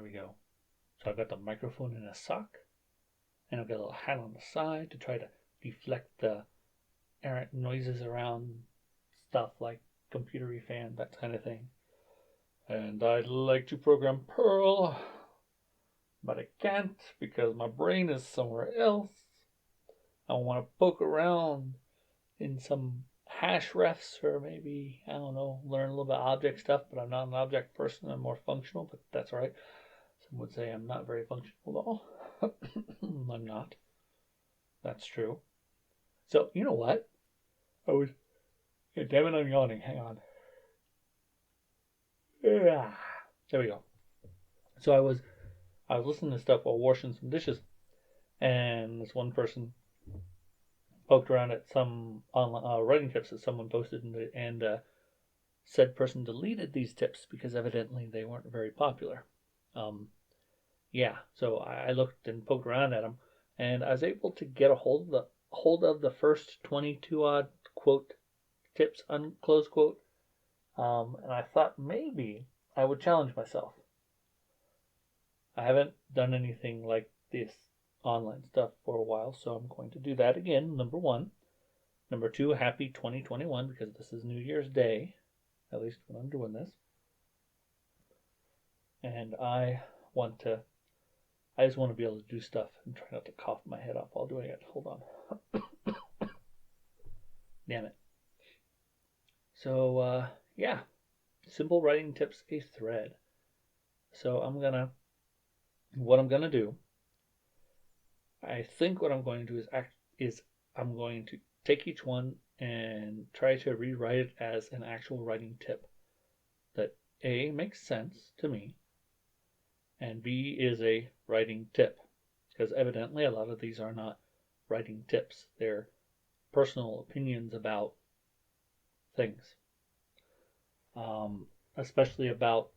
we go. So I've got the microphone in a sock, and I've got a little hat on the side to try to deflect the errant noises around stuff like computery fan, that kind of thing. And I'd like to program Perl, but I can't because my brain is somewhere else. I want to poke around in some hash refs or maybe, I don't know, learn a little bit of object stuff, but I'm not an object person. I'm more functional, but that's all right. Some would say I'm not very functional at all. I'm not. That's true. So, you know what? Damn it, I'm yawning. Hang on. There we go. So I was listening to stuff while washing some dishes, and this one person poked around at some online writing tips that someone posted, and said person deleted these tips because evidently they weren't very popular. So I looked and poked around at them, and I was able to get a hold of the first 22 odd quote tips, close quote. And I thought maybe I would challenge myself. I haven't done anything like this online stuff for a while, so I'm going to do that again, number one. Number two, happy 2021, because this is New Year's Day, at least when I'm doing this. And I just want to be able to do stuff and try not to cough my head off while doing it. Hold on. Damn it. So, simple writing tips, a thread. So what I'm gonna do, I think what I'm going to do is I'm going to take each one and try to rewrite it as an actual writing tip that A, makes sense to me, and B, is a writing tip. Because evidently a lot of these are not writing tips. They're personal opinions about things. Especially about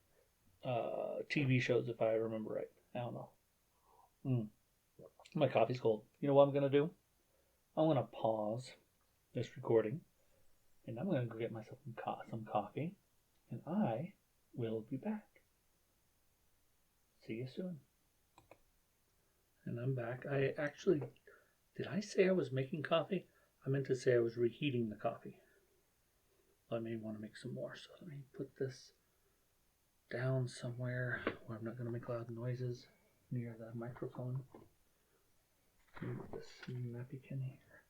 TV shows, if I remember right. I don't know. My coffee's cold. You know what I'm going to do? I'm going to pause this recording, and I'm going to go get myself some coffee, and I will be back. See you soon. And I'm back. Did I say I was making coffee? I meant to say I was reheating the coffee. I may want to make some more, so let me put this down somewhere where I'm not going to make loud noises near the microphone. Move this napkin here.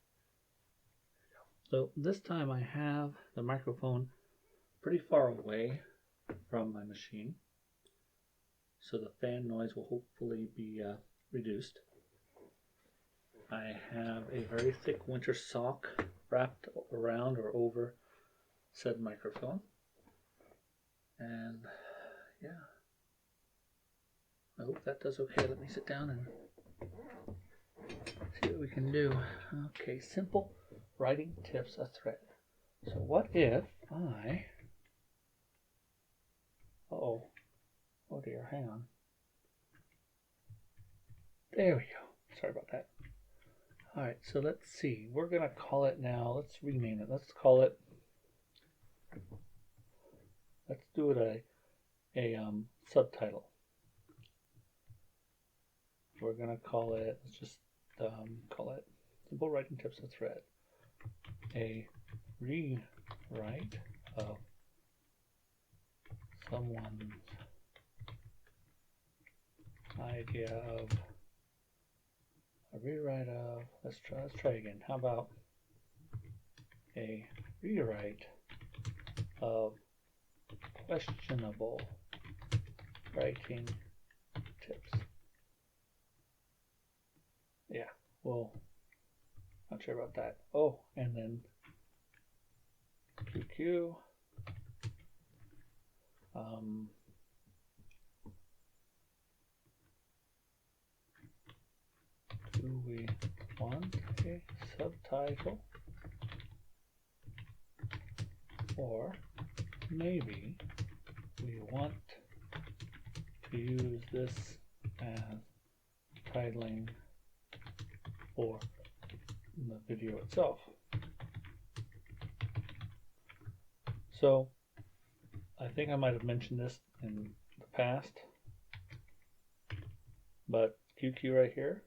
So this time I have the microphone pretty far away from my machine, so the fan noise will hopefully be reduced. I have a very thick winter sock wrapped around or over said microphone, and I hope that does okay. Let me sit down and see what we can do. Okay, simple writing tips, a thread. So what if I... Oh dear, hang on. There we go. Sorry about that. Alright, so let's see. We're going to call it now. Let's rename it. Let's do it a subtitle. We're going to call it, let's just call it Simple Writing Tips, a thread. A rewrite of someone's idea of let's try again. How about a rewrite of questionable writing tips? Yeah, well, not sure about that. Oh, and then QQ. Do we want a subtitle? Or maybe we want to use this as titling for the video itself. So I think I might have mentioned this in the past, But QQ right here,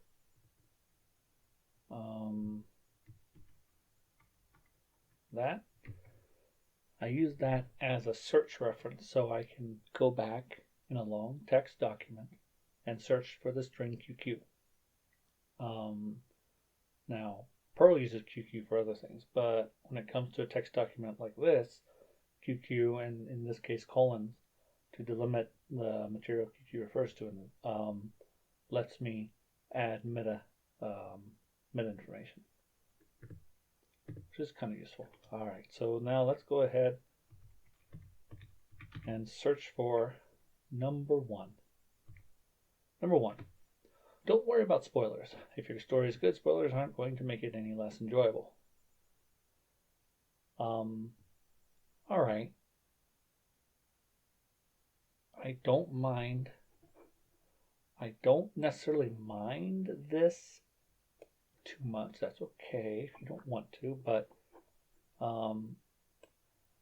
that, I use that as a search reference so I can go back in a long text document and search for the string QQ. Now, Perl uses QQ for other things, but when it comes to a text document like this, QQ, and in this case colons, to delimit the material QQ refers to, lets me add meta information, which is kind of useful. All right, so now let's go ahead and search for number one. Number one. Don't worry about spoilers. If your story is good, spoilers aren't going to make it any less enjoyable. Alright. I don't necessarily mind this too much. That's okay if you don't want to, but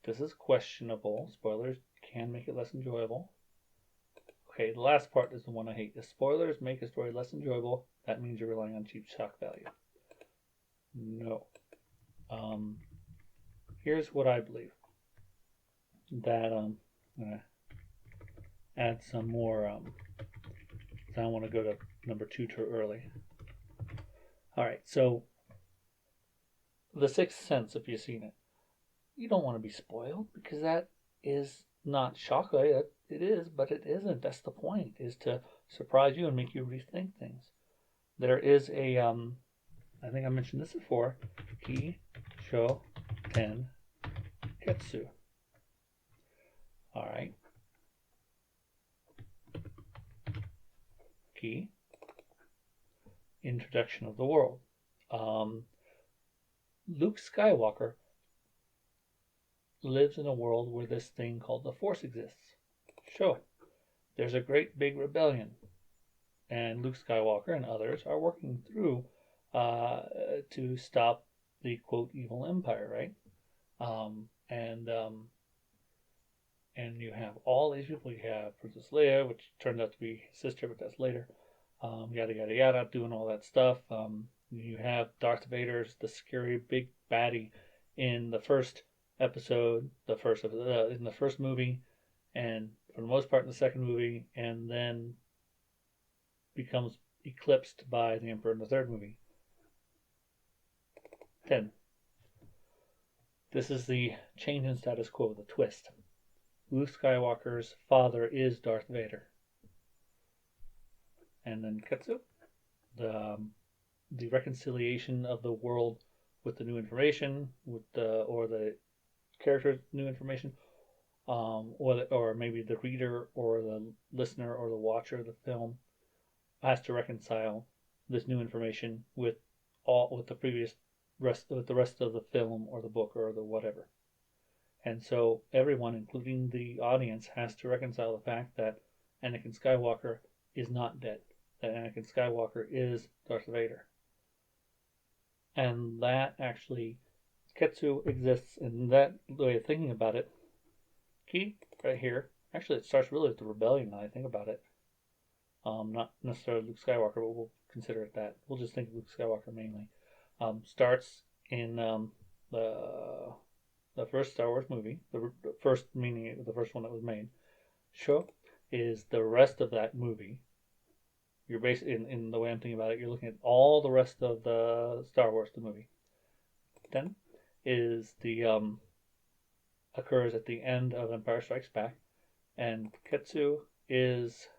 this is questionable. Spoilers can make it less enjoyable. Okay, the last part is the one I hate. If spoilers make a story less enjoyable, that means you're relying on cheap shock value. No. Here's what I believe. That I'm gonna add some more. I don't want to go to number 2 too early. All right, so The Sixth Sense, if you've seen it, you don't want to be spoiled because that is not shock value. It is, but it isn't. That's the point, is to surprise you and make you rethink things. There is a, I think I mentioned this before, Ki, Sho, Ten, Ketsu. All right. Ki, introduction of the world. Luke Skywalker lives in a world where this thing called the Force exists. Sure, there's a great big rebellion, and Luke Skywalker and others are working through to stop the quote evil empire, right? And you have all these people. You have Princess Leia, which turned out to be his sister, but that's later. Yada yada yada, doing all that stuff. You have Darth Vader's the scary big baddie in the first episode, in the first movie, and for the most part in the second movie, and then becomes eclipsed by the Emperor in the third movie. 10. This is the change in status quo, the twist. Luke Skywalker's father is Darth Vader. And then Ketsu, the reconciliation of the world with the new information, or the character's new information, or maybe the reader or the listener or the watcher of the film has to reconcile this new information with the rest of the film or the book or the whatever. And so everyone, including the audience, has to reconcile the fact that Anakin Skywalker is not dead, that Anakin Skywalker is Darth Vader. And that actually, Ketsu exists in that way of thinking about it. Ki, right here, actually it starts really with the rebellion now I think about it. Not necessarily Luke Skywalker, but we'll consider it that. We'll just think of Luke Skywalker mainly. Starts in the first Star Wars movie, the first, meaning the first one that was made. Sho is the rest of that movie. You're basically, in the way I'm thinking about it, you're looking at all the rest of the Star Wars, the movie. Then is the occurs at the end of Empire Strikes Back, and Ketsu is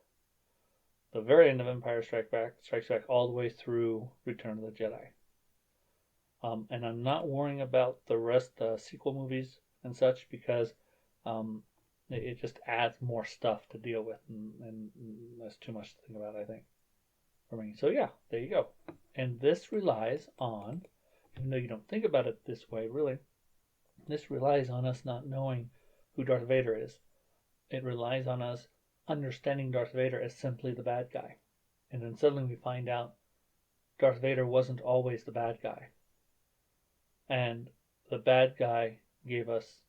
the very end of Empire Strikes Back all the way through Return of the Jedi. And I'm not worrying about the rest, the sequel movies and such, because it just adds more stuff to deal with, and that's too much to think about, I think, for me. So yeah, there you go. And this relies on, even though you don't think about it this way, really, this relies on us not knowing who Darth Vader is. It relies on us understanding Darth Vader as simply the bad guy. And then suddenly we find out Darth Vader wasn't always the bad guy. And the bad guy gave us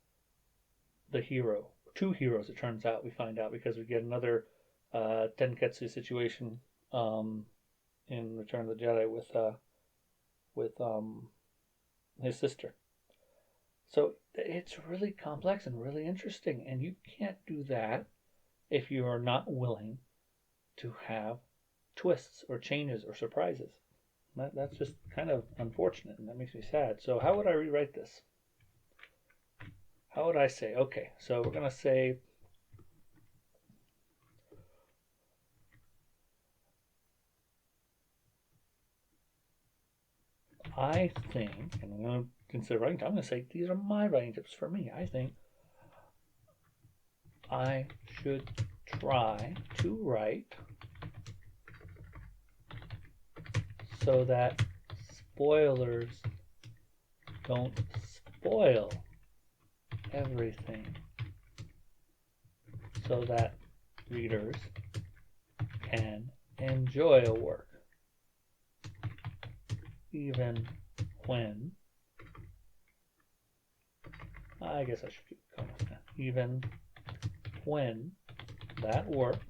the hero. 2 heroes, it turns out, we find out, because we get another Tenketsu situation in Return of the Jedi with his sister. So it's really complex and really interesting, and you can't do that if you are not willing to have twists or changes or surprises. That's just kind of unfortunate, and that makes me sad. So how would I rewrite this? How would I say? Okay, so we're going to say I think, and I'm going to consider writing tips, I'm going to say these are my writing tips for me. I think I should try to write so that spoilers don't spoil everything, so that readers can enjoy a work even when, I guess I should keep going with that, even when that work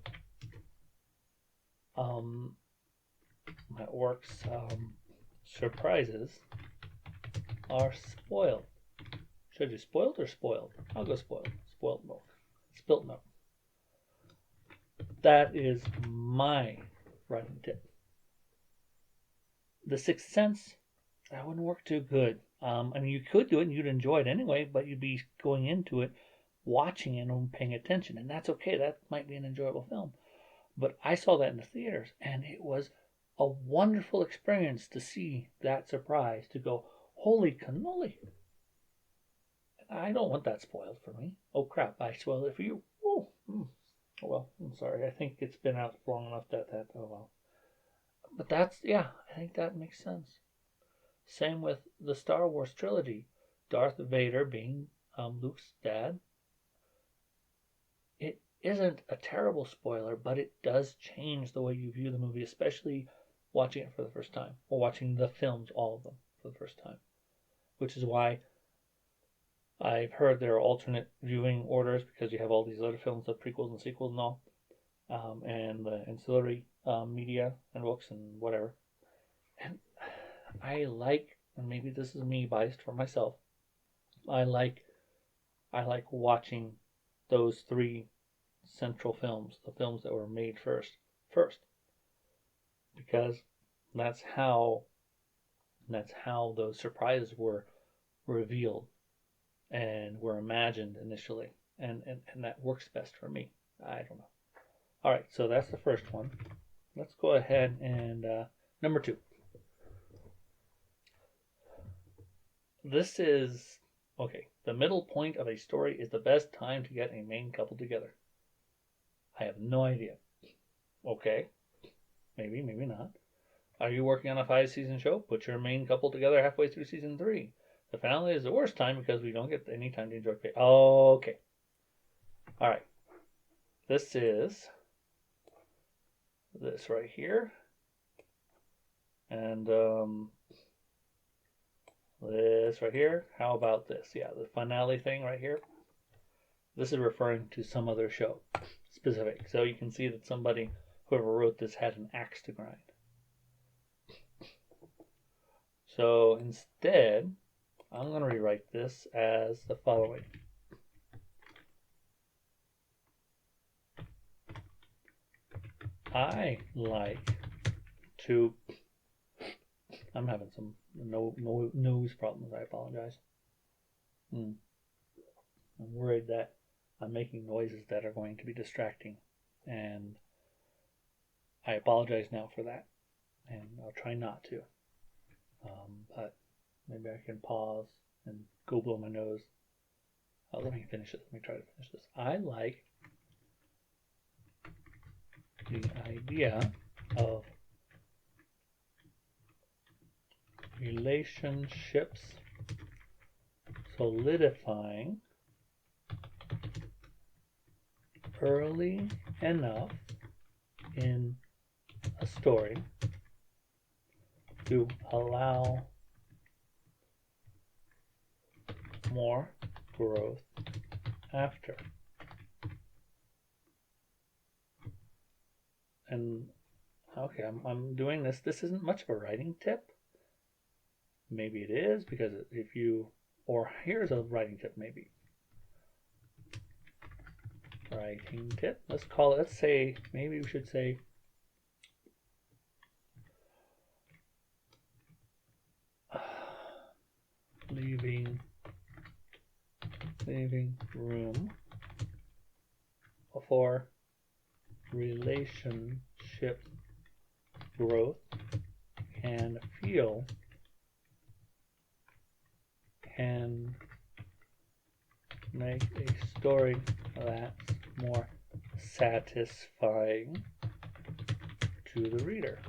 surprises are spoiled. Should I do spoiled or spoiled? I'll go spoiled. Spoiled milk. Spilt milk. That is my writing tip. The Sixth Sense, that wouldn't work too good. I mean, you could do it and you'd enjoy it anyway, but you'd be going into it, watching it and paying attention, and that's okay. That might be an enjoyable film. But I saw that in the theaters, and it was a wonderful experience to see that surprise, to go, holy cannoli. I don't want that spoiled for me. Oh crap, I spoiled it for you. Oh, well, I'm sorry. I think it's been out long enough that, oh well. But that's, yeah, I think that makes sense. Same with the Star Wars trilogy. Darth Vader being Luke's dad. It isn't a terrible spoiler, but it does change the way you view the movie, especially watching it for the first time, or watching the films, all of them, for the first time. Which is why I've heard there are alternate viewing orders, because you have all these other films, the prequels and sequels and all, and the ancillary media and books and whatever. And I like, and maybe this is me biased for myself, I like watching those three central films, the films that were made first, because that's how those surprises were revealed and were imagined initially, and that works best for me. I don't know. All right, so that's the first one. Let's go ahead and number 2. This is, okay, the middle point of a story is the best time to get a main couple together. I have no idea. Okay, maybe not. Are you working on a 5-season show? Put your main couple together halfway through season 3. The finale is the worst time because we don't get any time to enjoy it. Okay. All right. This is this right here. And this right here. How about this? Yeah, the finale thing right here. This is referring to some other show specific. So you can see that somebody, whoever wrote this, had an axe to grind. So instead, I'm going to rewrite this as the following. I like to, I'm having some nose problems, I apologize. I'm worried that I'm making noises that are going to be distracting, and I apologize now for that, and I'll try not to. But maybe I can pause and go blow my nose. Let me finish it. Let me try to finish this. I like the idea of relationships solidifying early enough in a story to allow more growth after. And Okay, I'm doing this. This isn't much of a writing tip. Maybe it is, because if you, or here's a writing tip maybe. Writing tip. Let's call it, let's say, maybe we should say, leaving room for relationship growth can make a story that's more satisfying to the reader.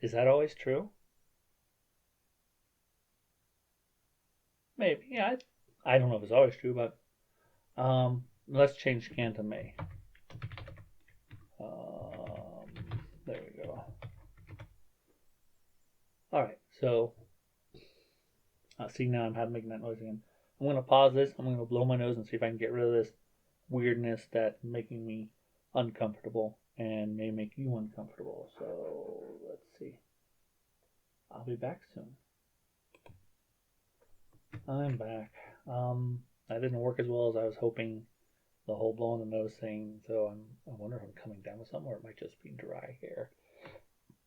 Is that always true? Maybe. Yeah, I don't know if it's always true, but let's change can to may. There we go. Alright, so see, now I'm making that noise again. I'm going to pause this. I'm going to blow my nose and see if I can get rid of this weirdness that's making me uncomfortable and may make you uncomfortable. So let's see. I'll be back soon. I'm back. That didn't work as well as I was hoping, the whole blowing the nose thing. So I wonder if I'm coming down with something, or it might just be dry hair.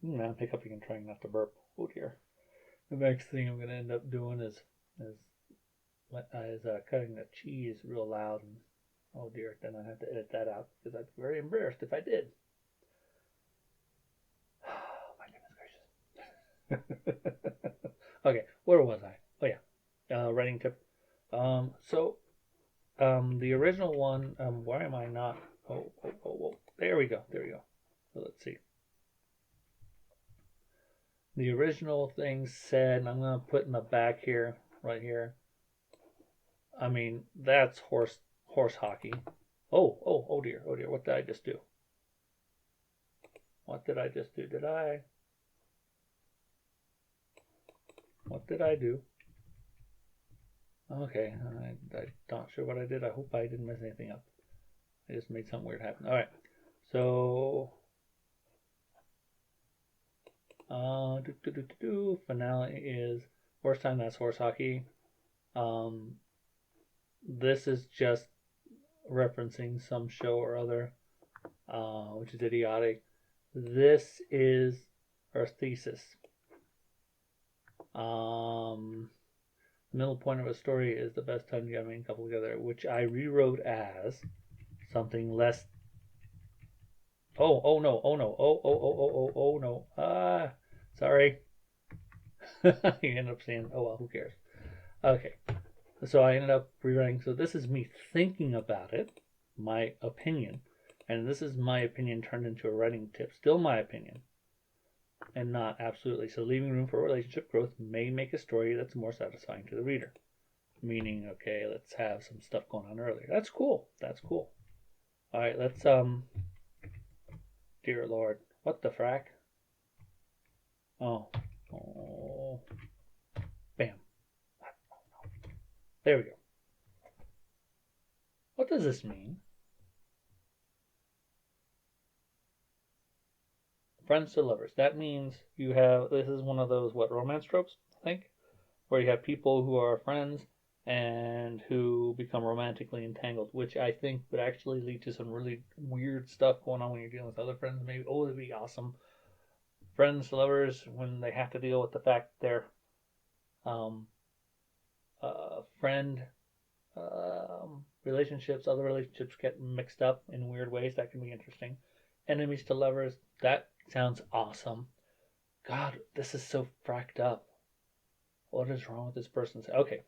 I'm hiccuping and trying not to burp. Oh dear. The next thing I'm going to end up doing is cutting the cheese real loud, and oh dear, then I have to edit that out because I'd be very embarrassed if I did. Oh my goodness gracious. Okay, where was I? Oh yeah, writing tip. The original one. Why am I not? Oh, there we go. So let's see. The original thing said, and I'm going to put in the back here, right here. I mean, that's horse hockey. Oh dear. What did I just do? What did I just do? What did I do? Okay, I'm not sure what I did. I hope I didn't mess anything up. I just made something weird happen. Alright, so finale is worst time, that's horse hockey. This is just referencing some show or other, which is idiotic. This is her thesis. The middle point of a story is the best time to get a main couple together, which I rewrote as something less. Oh no. Sorry. You end up saying, oh well, who cares? Okay. So I ended up rewriting. So this is me thinking about it, my opinion. And this is my opinion turned into a writing tip. Still my opinion. And not absolutely. So leaving room for relationship growth may make a story that's more satisfying to the reader. Meaning, okay, let's have some stuff going on earlier. That's cool. Alright, let's, dear Lord. What the frack? Oh. Bam. There we go. What does this mean? Friends to lovers. That means you have, this is one of those, romance tropes, I think? Where you have people who are friends and who become romantically entangled, which I think would actually lead to some really weird stuff going on when you're dealing with other friends. Maybe, oh, it'd be awesome. Friends, lovers, when they have to deal with the fact their friend relationships, other relationships get mixed up in weird ways. That can be interesting. Enemies to lovers, that sounds awesome. God, this is so fracked up. What is wrong with this person? Okay,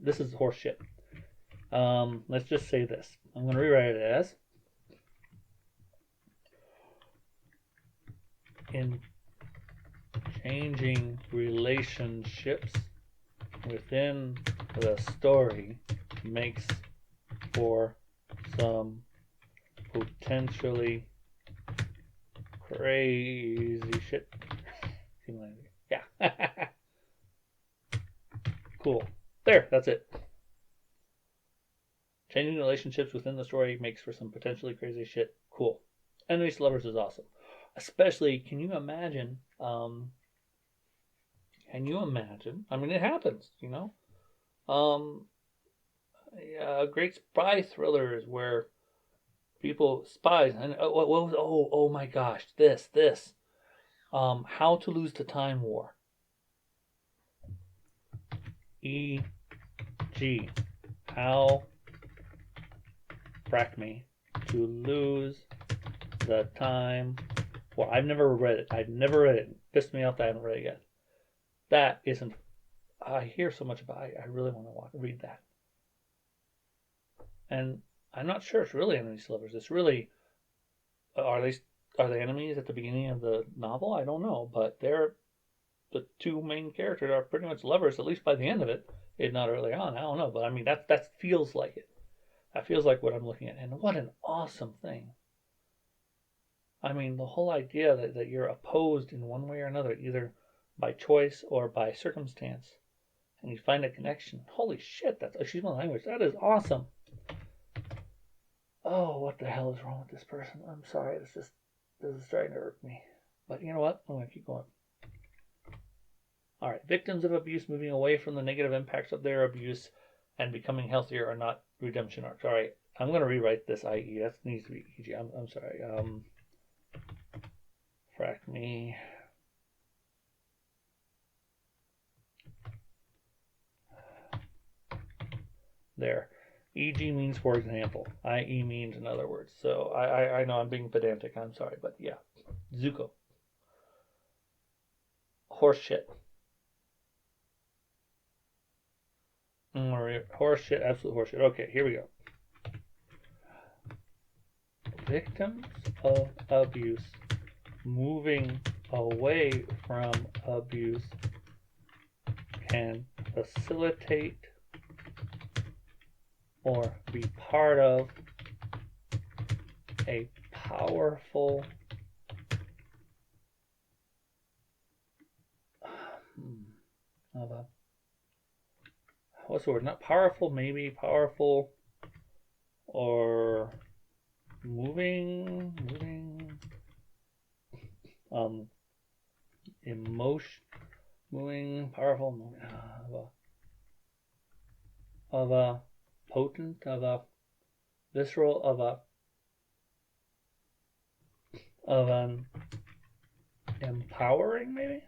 this is horse shit. Let's just say this. I'm going to rewrite it as, in changing relationships within the story makes for some potentially crazy shit. Yeah. Cool. There, that's it. Changing relationships within the story makes for some potentially crazy shit. Cool. Enemies to lovers is awesome. Especially, can you imagine? Can you imagine? I mean, it happens, you know. Great spy thrillers where people spies and oh my gosh, this. How to Lose the Time War. E.G. How frack me to lose the time war. I've never read it. It pissed me off that I haven't read it yet. That isn't. I hear so much about it. I really want to read that. And I'm not sure it's really enemies to lovers. It's really are they enemies at the beginning of the novel? I don't know, but they're the two main characters are pretty much lovers, at least by the end of it. If not early on, I don't know, but I mean that feels like it. That feels like what I'm looking at, and what an awesome thing. I mean, the whole idea that you're opposed in one way or another, either by choice or by circumstance, and you find a connection. Holy shit, that's achievement language. That is awesome. Oh, what the hell is wrong with this person? I'm sorry, this is starting to irk me. But you know what? I'm going to keep going. All right, victims of abuse moving away from the negative impacts of their abuse and becoming healthier are not redemption arcs. All right, I'm going to rewrite this IE. That needs to be EG. I'm sorry. Frack me. There. EG means for example. IE means in other words. So I know I'm being pedantic. I'm sorry, but yeah. Zuko. Horseshit. Horseshit, absolute horseshit. Okay, here we go. Victims of abuse moving away from abuse can facilitate or be part of a powerful what's the word? Not powerful, maybe powerful or moving emotion, moving powerful of a potent, of a visceral, of an empowering, maybe.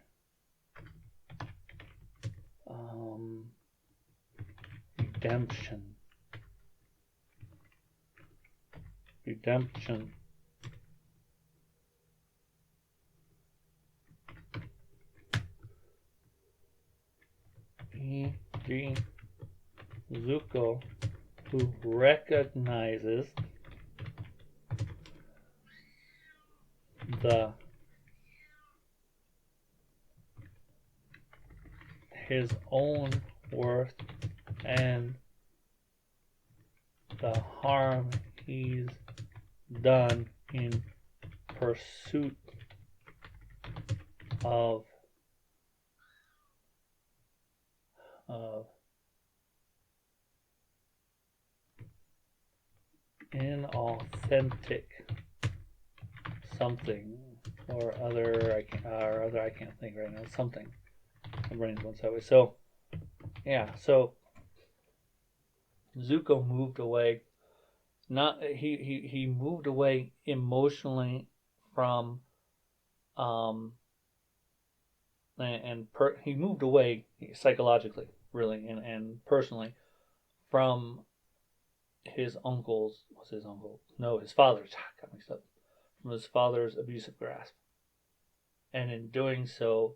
Redemption. E.G. Zuko, who recognizes his own worth and the harm he's done in pursuit of inauthentic something or other. I can't think right now. Something. My brain's going sideways. So yeah. So Zuko moved away. He moved away emotionally from he moved away psychologically, really, and personally from his uncle's. Was his uncle? No, his father's. Got mixed up. From his father's abusive grasp, and in doing so,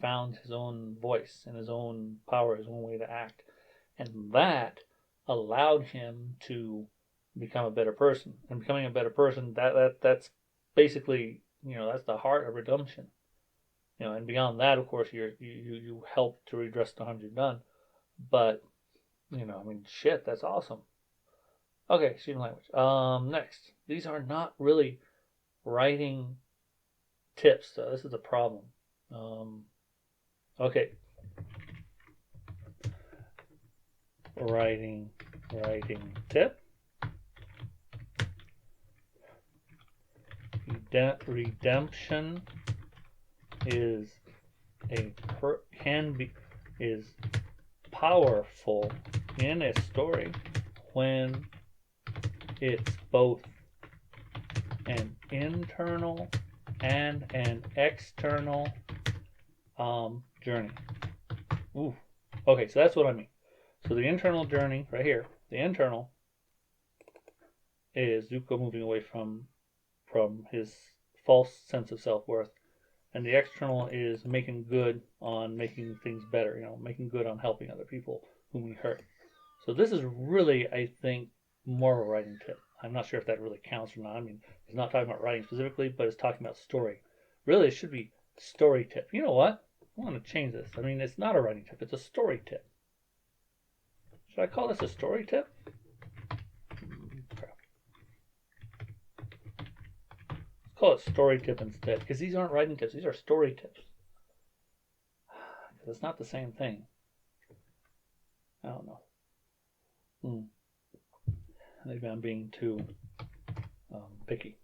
found his own voice and his own power, his own way to act, and that allowed him to become a better person. And becoming a better person, that's basically, that's the heart of redemption. And beyond that, of course, you help to redress the harms you've done. But, I mean, shit, that's awesome. Okay, student language. Next, these are not really writing tips, though. This is a problem. Okay. Writing tip. redemption is is powerful in a story when it's both an internal and an external journey. Ooh. Okay, so that's what I mean. So the internal journey right here, the internal is Zuko moving away from his false sense of self-worth, and the external is making good on making things better, making good on helping other people whom we hurt. So this is really, I think, more of a writing tip. I'm not sure if that really counts or not. I mean, it's not talking about writing specifically, but it's talking about story. Really, it should be story tip. You know what? I want to change this. I mean, it's not a writing tip. It's a story tip. Should I call this a story tip? Crap. Let's call it story tip instead, because these aren't writing tips. These are story tips. It's not the same thing. I don't know. Maybe I'm being too picky.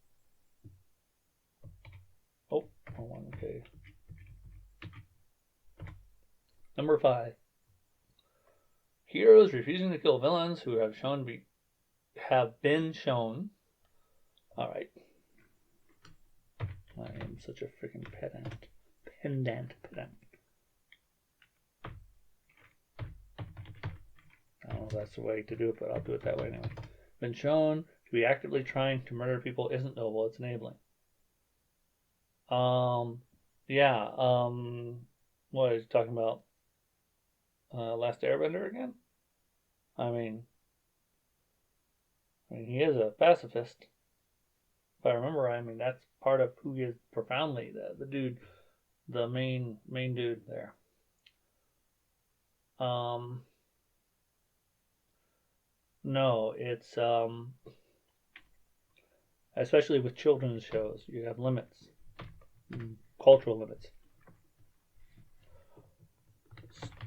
Oh, hold on. Okay. Number 5. Heroes refusing to kill villains who have been shown. All right. I am such a freaking pedant. I don't know if that's the way to do it, but I'll do it that way anyway. Been shown to be actively trying to murder people isn't noble, it's enabling. Yeah, what are you talking about? Last Airbender again? I mean, he is a pacifist. If I remember right, I mean, that's part of who he is profoundly, the dude, the main dude there. No, it's especially with children's shows, you have limits, cultural limits.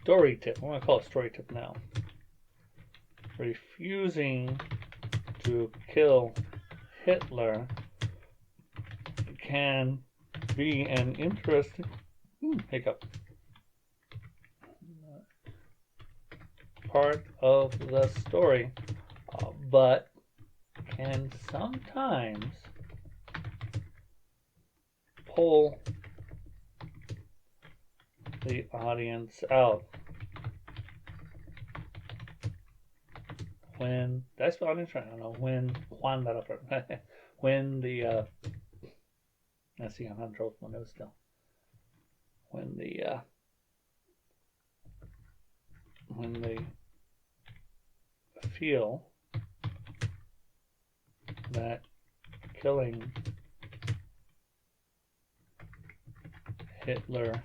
Story tip. I want to call it story tip now. Refusing to kill Hitler can be an interesting hiccup. Part of the story, but can sometimes pull the audience out. When that's what I'm trying. I don't know when Juan that up. When the let's see, I'm having trouble with my nose still. When they feel that killing Hitler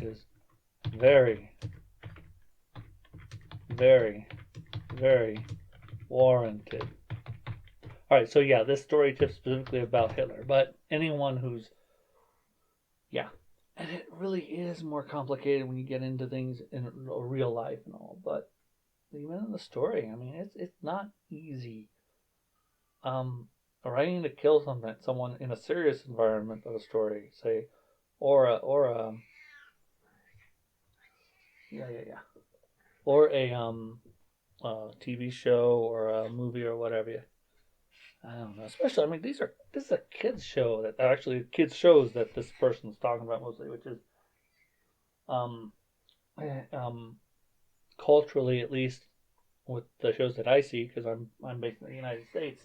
is very, very, very warranted. Alright, so yeah, this story tip specifically about Hitler, but anyone who's, and it really is more complicated when you get into things in real life and all, but even in the story, I mean, it's not easy. Writing to kill someone in a serious environment of a story, say, or a TV show or a movie or whatever. I don't know. Especially, I mean, this is a kids show that actually kids shows that this person's talking about mostly, which is culturally, at least with the shows that I see, because I'm based in the United States,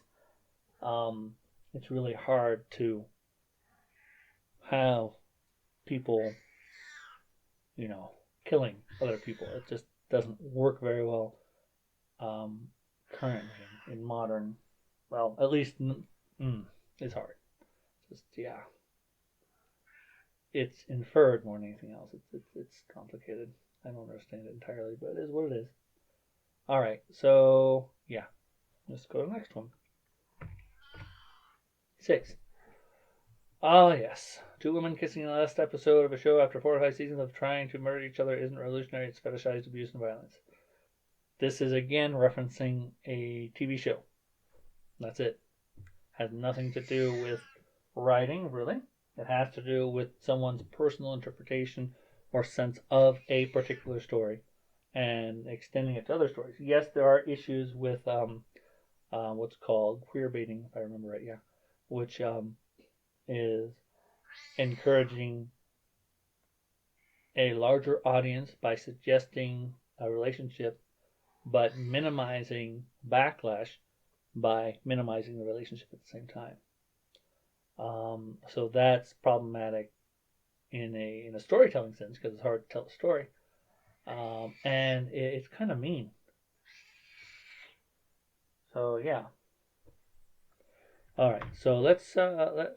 it's really hard to have people, killing other people. It just doesn't work very well currently in modern. Well, at least it's hard. Just it's inferred more than anything else. It's complicated. I don't understand it entirely, but it is what it is. All right, so let's go to the next one. 6. Oh yes, 2 women kissing in the last episode of a show after 4 or 5 seasons of trying to murder each other isn't revolutionary. It's fetishized abuse and violence. This is again referencing a TV show. That's it. Has nothing to do with writing, really. It has to do with someone's personal interpretation or sense of a particular story and extending it to other stories. Yes, there are issues with what's called queer baiting, if I remember right, yeah, which is encouraging a larger audience by suggesting a relationship but minimizing backlash by minimizing the relationship at the same time. So that's problematic in a storytelling sense because it's hard to tell a story, and it's kind of mean. So yeah. All right. So let's sorry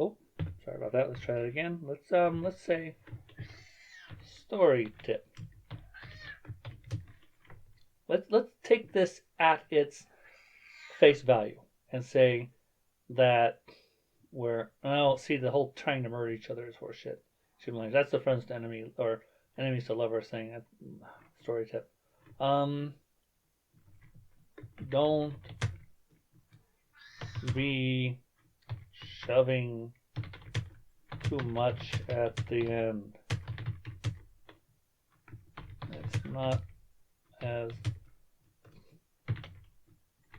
about that. Let's try it again. Let's say story tip. Let's take this at its face value and say that see the whole trying to murder each other is horseshit. That's the friends to enemy or enemies to lovers thing. Story tip. Don't be shoving too much at the end. It's not as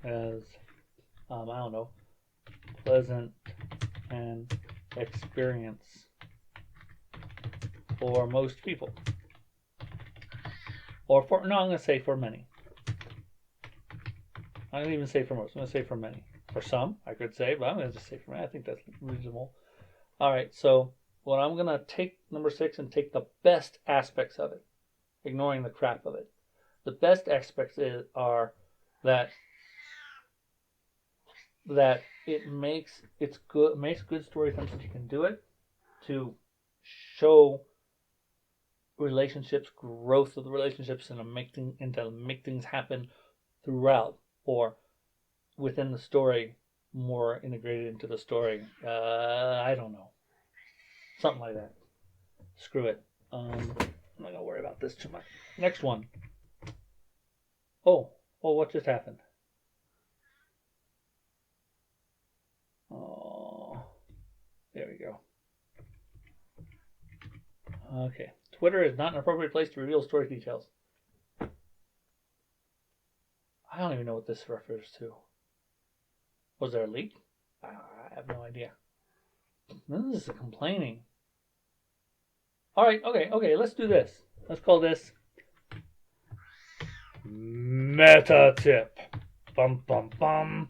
I don't know, pleasant an experience for most people. Or I'm going to say for many. I don't even say for most. I'm going to say for many. For some, I could say, but I'm going to just say for many. I think that's reasonable. All right, so I'm going to take number 6 and take the best aspects of it, ignoring the crap of it. The best aspects are that it makes good storytelling since you can do it to show relationships, growth of the relationships, and to make things happen throughout or within the story, more integrated into the story. I don't know, something like that. Screw it. I'm not gonna worry about this too much. Next one. Oh, what just happened? Oh, there we go. Okay. Twitter is not an appropriate place to reveal story details. I don't even know what this refers to. Was there a leak? I have no idea. This is complaining. Alright, okay, let's do this. Let's call this Meta Tip. Bum bum bum.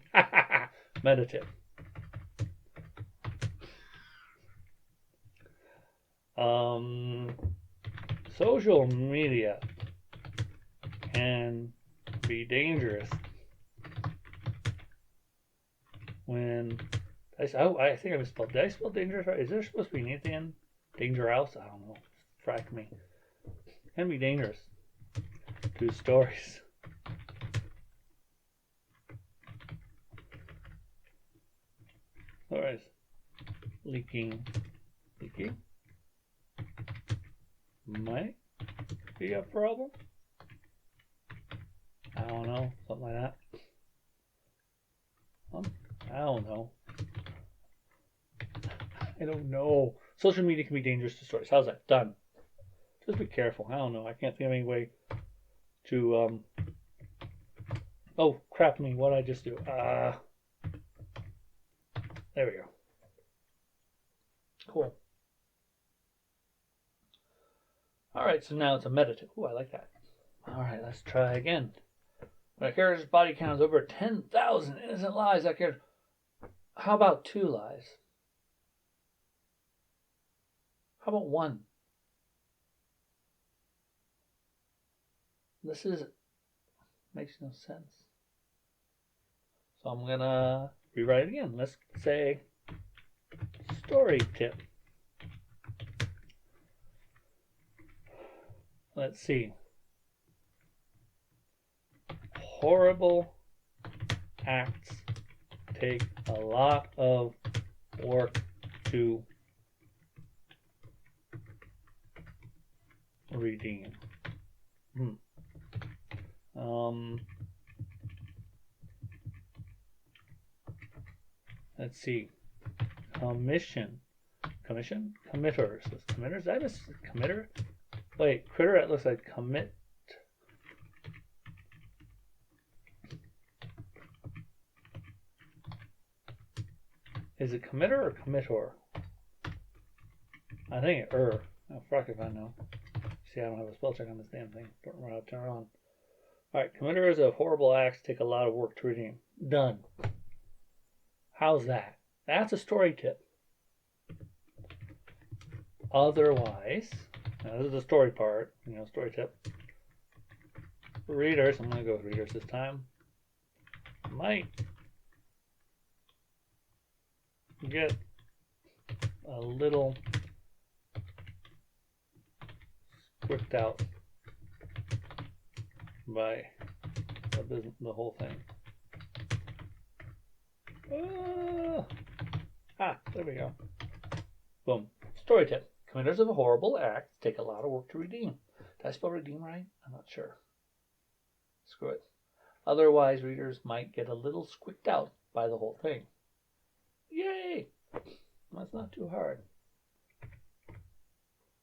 Meta Tip. Social media can be dangerous when I think I misspelled. Did I spell dangerous right? Is there supposed to be an E at the end? Dangerous? I don't know. Frack me. Can be dangerous to stories. Stories leaking might be a problem. I don't know, something like that. I don't know. I don't know. Social media can be dangerous to stories. How's that? Done. Just be careful. I don't know. I can't think of any way to oh crap me, what did I just do? There we go. Cool. Alright, so now it's a meditative. Ooh, I like that. Alright, let's try again. When a character's body count is over 10,000 innocent lies, that character. How about 2 lies? How about 1? This makes no sense. So I'm gonna rewrite it again. Let's say story tip. Let's see. Horrible acts take a lot of work to redeem. Let's see. Commission commission? Committers. Committers? Did I miss committer? Wait, critter, it looks like commit. Is it committer or committor? I think it Oh, fuck if I know. See, I don't have a spell check on this damn thing. Don't remember how to turn it on. Alright, committers of horrible acts take a lot of work to redeem. Done. How's that? That's a story tip. Otherwise, now this is the story part, story tip. Readers, I'm going to go with readers this time, might get a little squicked out by the whole thing. There we go. Boom. Story tip. Committers of a horrible act take a lot of work to redeem. Did I spell redeem right? I'm not sure. Screw it. Otherwise, readers might get a little squicked out by the whole thing. Yay! That's not too hard.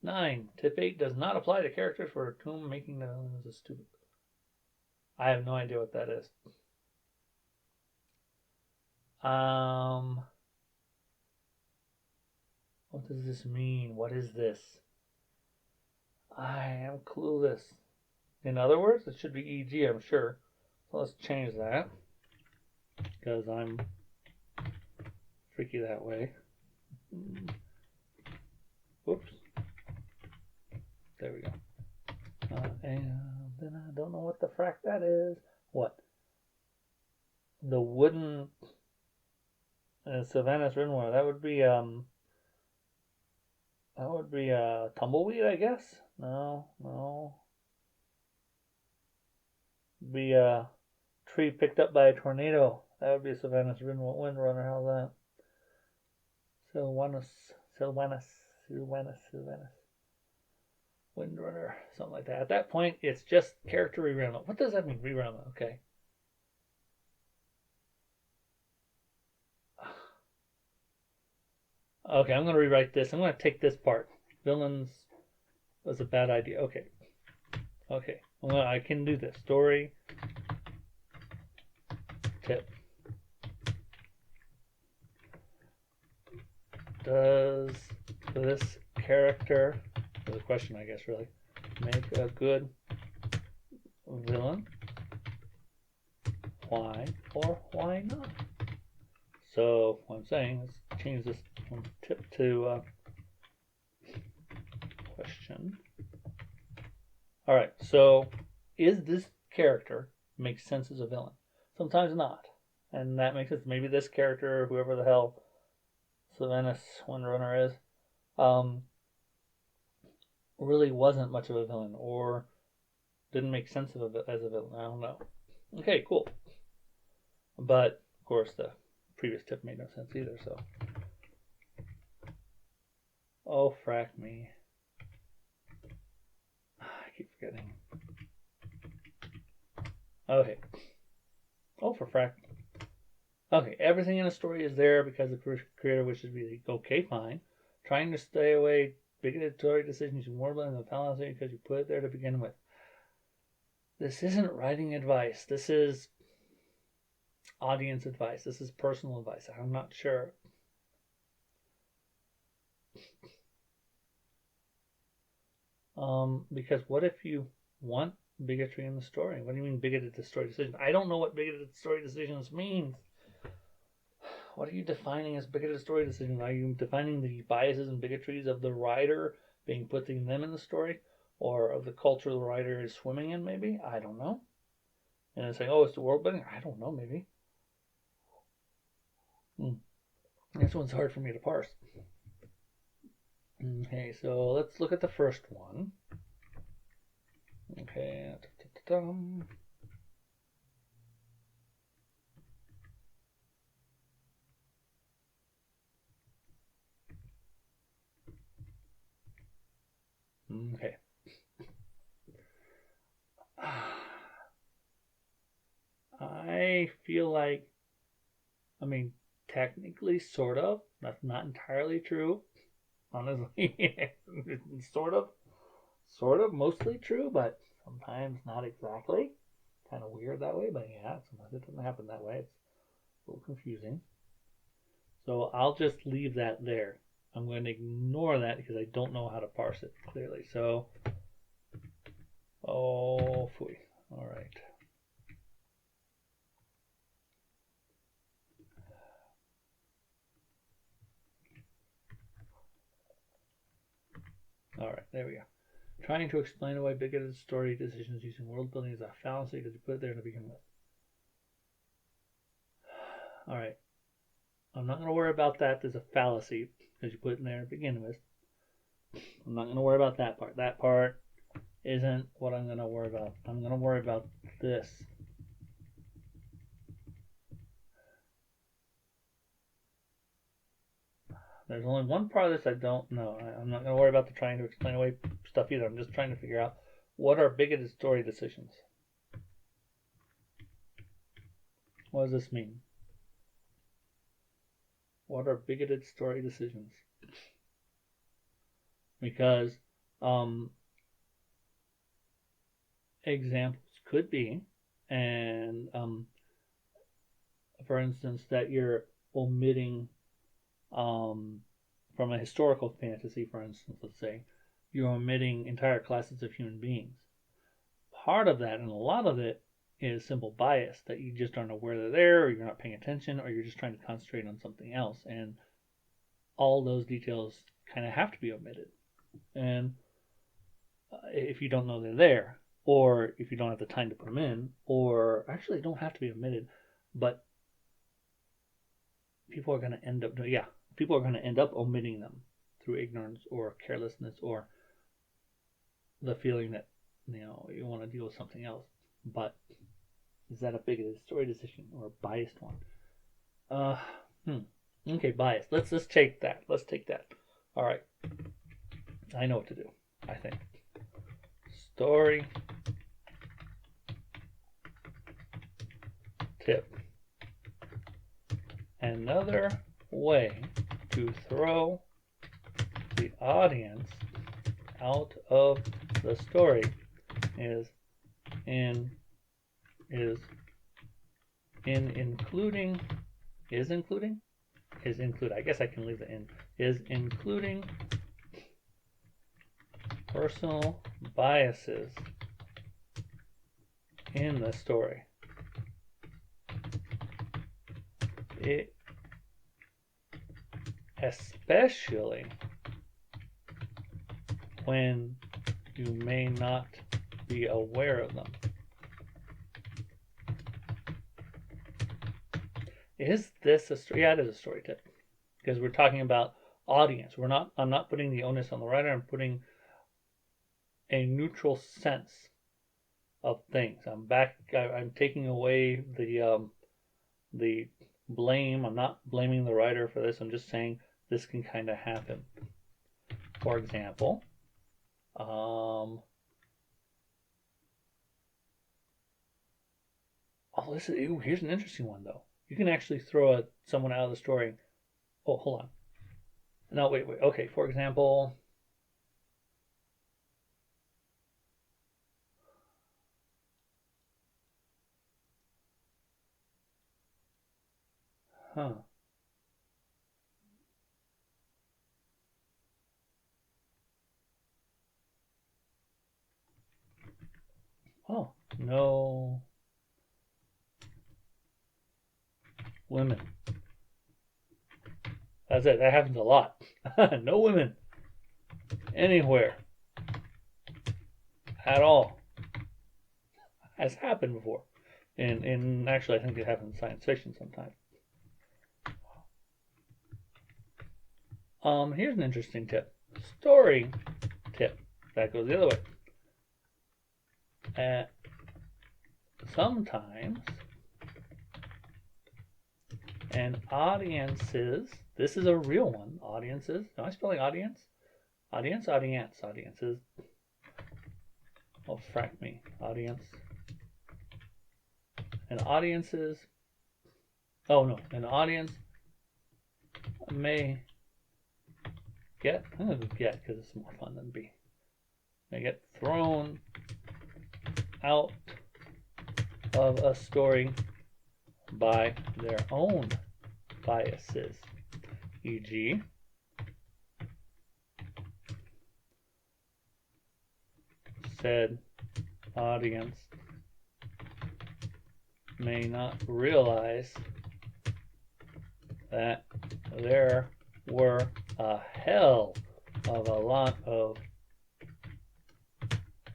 9. Tip 8 does not apply to characters for whom making the is a stupid. I have no idea what that is. What does this mean? What is this? I am clueless. In other words, it should be EG, I'm sure. So let's change that. Because I'm freaky that way. Whoops. There we go. And then I don't know what the frack that is. What? The wooden Savannah's written one. That would be tumbleweed, I guess. No. Be a tree picked up by a tornado. That would be a Savannah's windrunner. How's that? Sylvanus. Windrunner. Something like that. At that point, it's just character rerun. What does that mean? Rerun. Okay. Okay, I'm going to rewrite this. I'm going to take this part. Villains was a bad idea. Okay. Well, I can do this. Story tip. Does this character, the question I guess really, make a good villain? Why or why not? So what I'm saying is change this from tip to question. Alright, so is this character makes sense as a villain? Sometimes not. And that makes sense. Maybe this character, whoever the hell Sylvanus Windrunner is, really wasn't much of a villain or didn't make sense of it as a villain. I don't know. Okay, cool. But, of course, the previous tip made no sense either, so. Oh, frack me. I keep forgetting. Okay. Oh, for frack. Okay, everything in a story is there because the creator wishes me to. Okay, fine. Trying to stay away bigoted story decisions you more than the fallacy because you put it there to begin with. This isn't writing advice. This is audience advice. This is personal advice. I'm not sure. Because what if you want bigotry in the story? What do you mean bigoted story decisions? I don't know what bigoted story decisions means. What are you defining as bigoted story decisions? Are you defining the biases and bigotries of the writer being putting them in the story? Or of the culture the writer is swimming in, maybe? I don't know. And then saying, oh, it's the world building? I don't know, maybe. This one's hard for me to parse. Okay, so let's look at the first one. Okay. Okay. I feel like, technically, sort of. That's not entirely true. honestly. Sort of, mostly true, but sometimes not exactly. Kind of weird that way, but yeah, sometimes it doesn't happen that way. It's a little confusing. So I'll just leave that there. I'm going to ignore that because I don't know how to parse it clearly. So, oh, phooey. All right. All right, there we go. Trying to explain away bigoted story decisions using world building is a fallacy because you put it there to begin with. All right. I'm not going to worry about that as a fallacy because you put it in there to begin with. I'm not going to worry about that part. That part isn't what I'm going to worry about. I'm going to worry about this. There's only one part of this I don't know. I'm not going to worry about the trying to explain away stuff either. I'm just trying to figure out what are bigoted story decisions. What does this mean? What are bigoted story decisions? Because examples could be, and for instance, that you're omitting from a historical fantasy, for instance, let's say, you're omitting entire classes of human beings. Part of that, and a lot of it, is simple bias that you just aren't aware they're there, or you're not paying attention, or you're just trying to concentrate on something else. And all those details kind of have to be omitted. And if you don't know they're there, or if you don't have the time to put them in, or actually they don't have to be omitted, but people are going to end up omitting them through ignorance or carelessness or the feeling that you want to deal with something else. But is that a bigoted story decision or a biased one? Okay, biased. Let's take that. Let's take that. All right. I know what to do, I think. Story tip. Another way to throw the audience out of the story is including. I guess I can leave the in. Is including personal biases in the story. Especially when you may not be aware of them. Is this a story? Yeah, it is a story tip because we're talking about audience. I'm not putting the onus on the writer. I'm putting a neutral sense of things. I'm taking away the blame. I'm not blaming the writer for this. I'm just saying this can kind of happen. For example, here's an interesting one though. You can actually throw someone out of the story. Oh, hold on. No, wait. Okay, for example, Oh, no women. That's it. That happens a lot. No women anywhere at all. Has happened before. And actually, I think it happens in science fiction sometimes. Here's an interesting tip. Story tip. That goes the other way. Sometimes, and audiences, this is a real one. Audiences. Am I spelling audience? Audiences. Oh, frack me. Audience. And audiences. Oh no, an audience may Get? I'm going to do get because it's more fun than be. They get thrown out of a story by their own biases, e.g., said audience may not realize that there were a hell of a lot of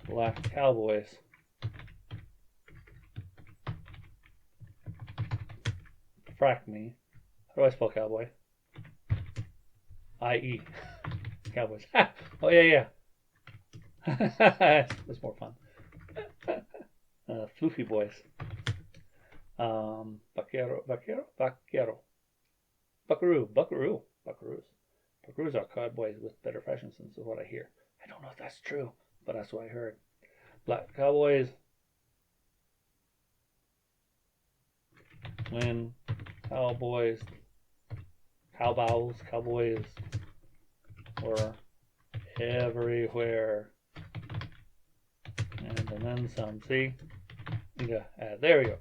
black cowboys frack me. How do I spell cowboy? I-E. Cowboys. Oh, yeah. That's more fun. Floofy boys. Vaquero. Buckaroos. Buckaroos are cowboys with better fashion sense, is what I hear. I don't know if that's true, but that's what I heard. Black cowboys. When cowboys were everywhere. And then some. See? Yeah, there we go.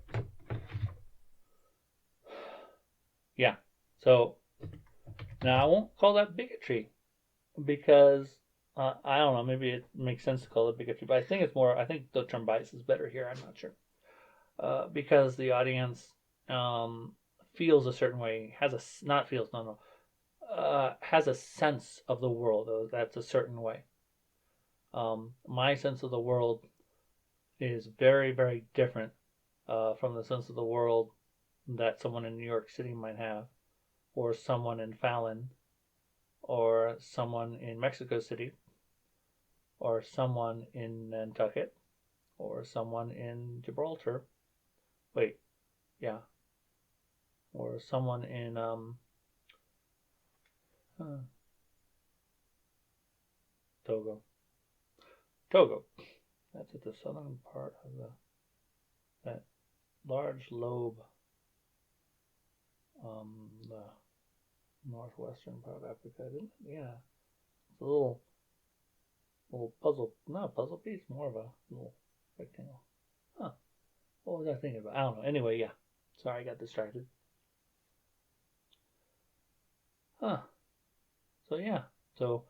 Yeah. So now I won't call that bigotry because I don't know. Maybe it makes sense to call it bigotry, but I think it's more. I think the term bias is better here. I'm not sure because the audience feels a certain way. Has a sense of the world that's a certain way. My sense of the world is very, very different from the sense of the world that someone in New York City might have, or someone in Fallon, or someone in Mexico City, or someone in Nantucket, or someone in Gibraltar. Wait, yeah. Or someone in Togo. That's at the southern part of that large lobe. The northwestern part of Africa, isn't it? Yeah. It's a little puzzle, not a puzzle piece, more of a little rectangle. Huh. What was I thinking about? I don't know. Anyway, yeah. Sorry, I got distracted. Huh. So, yeah. So,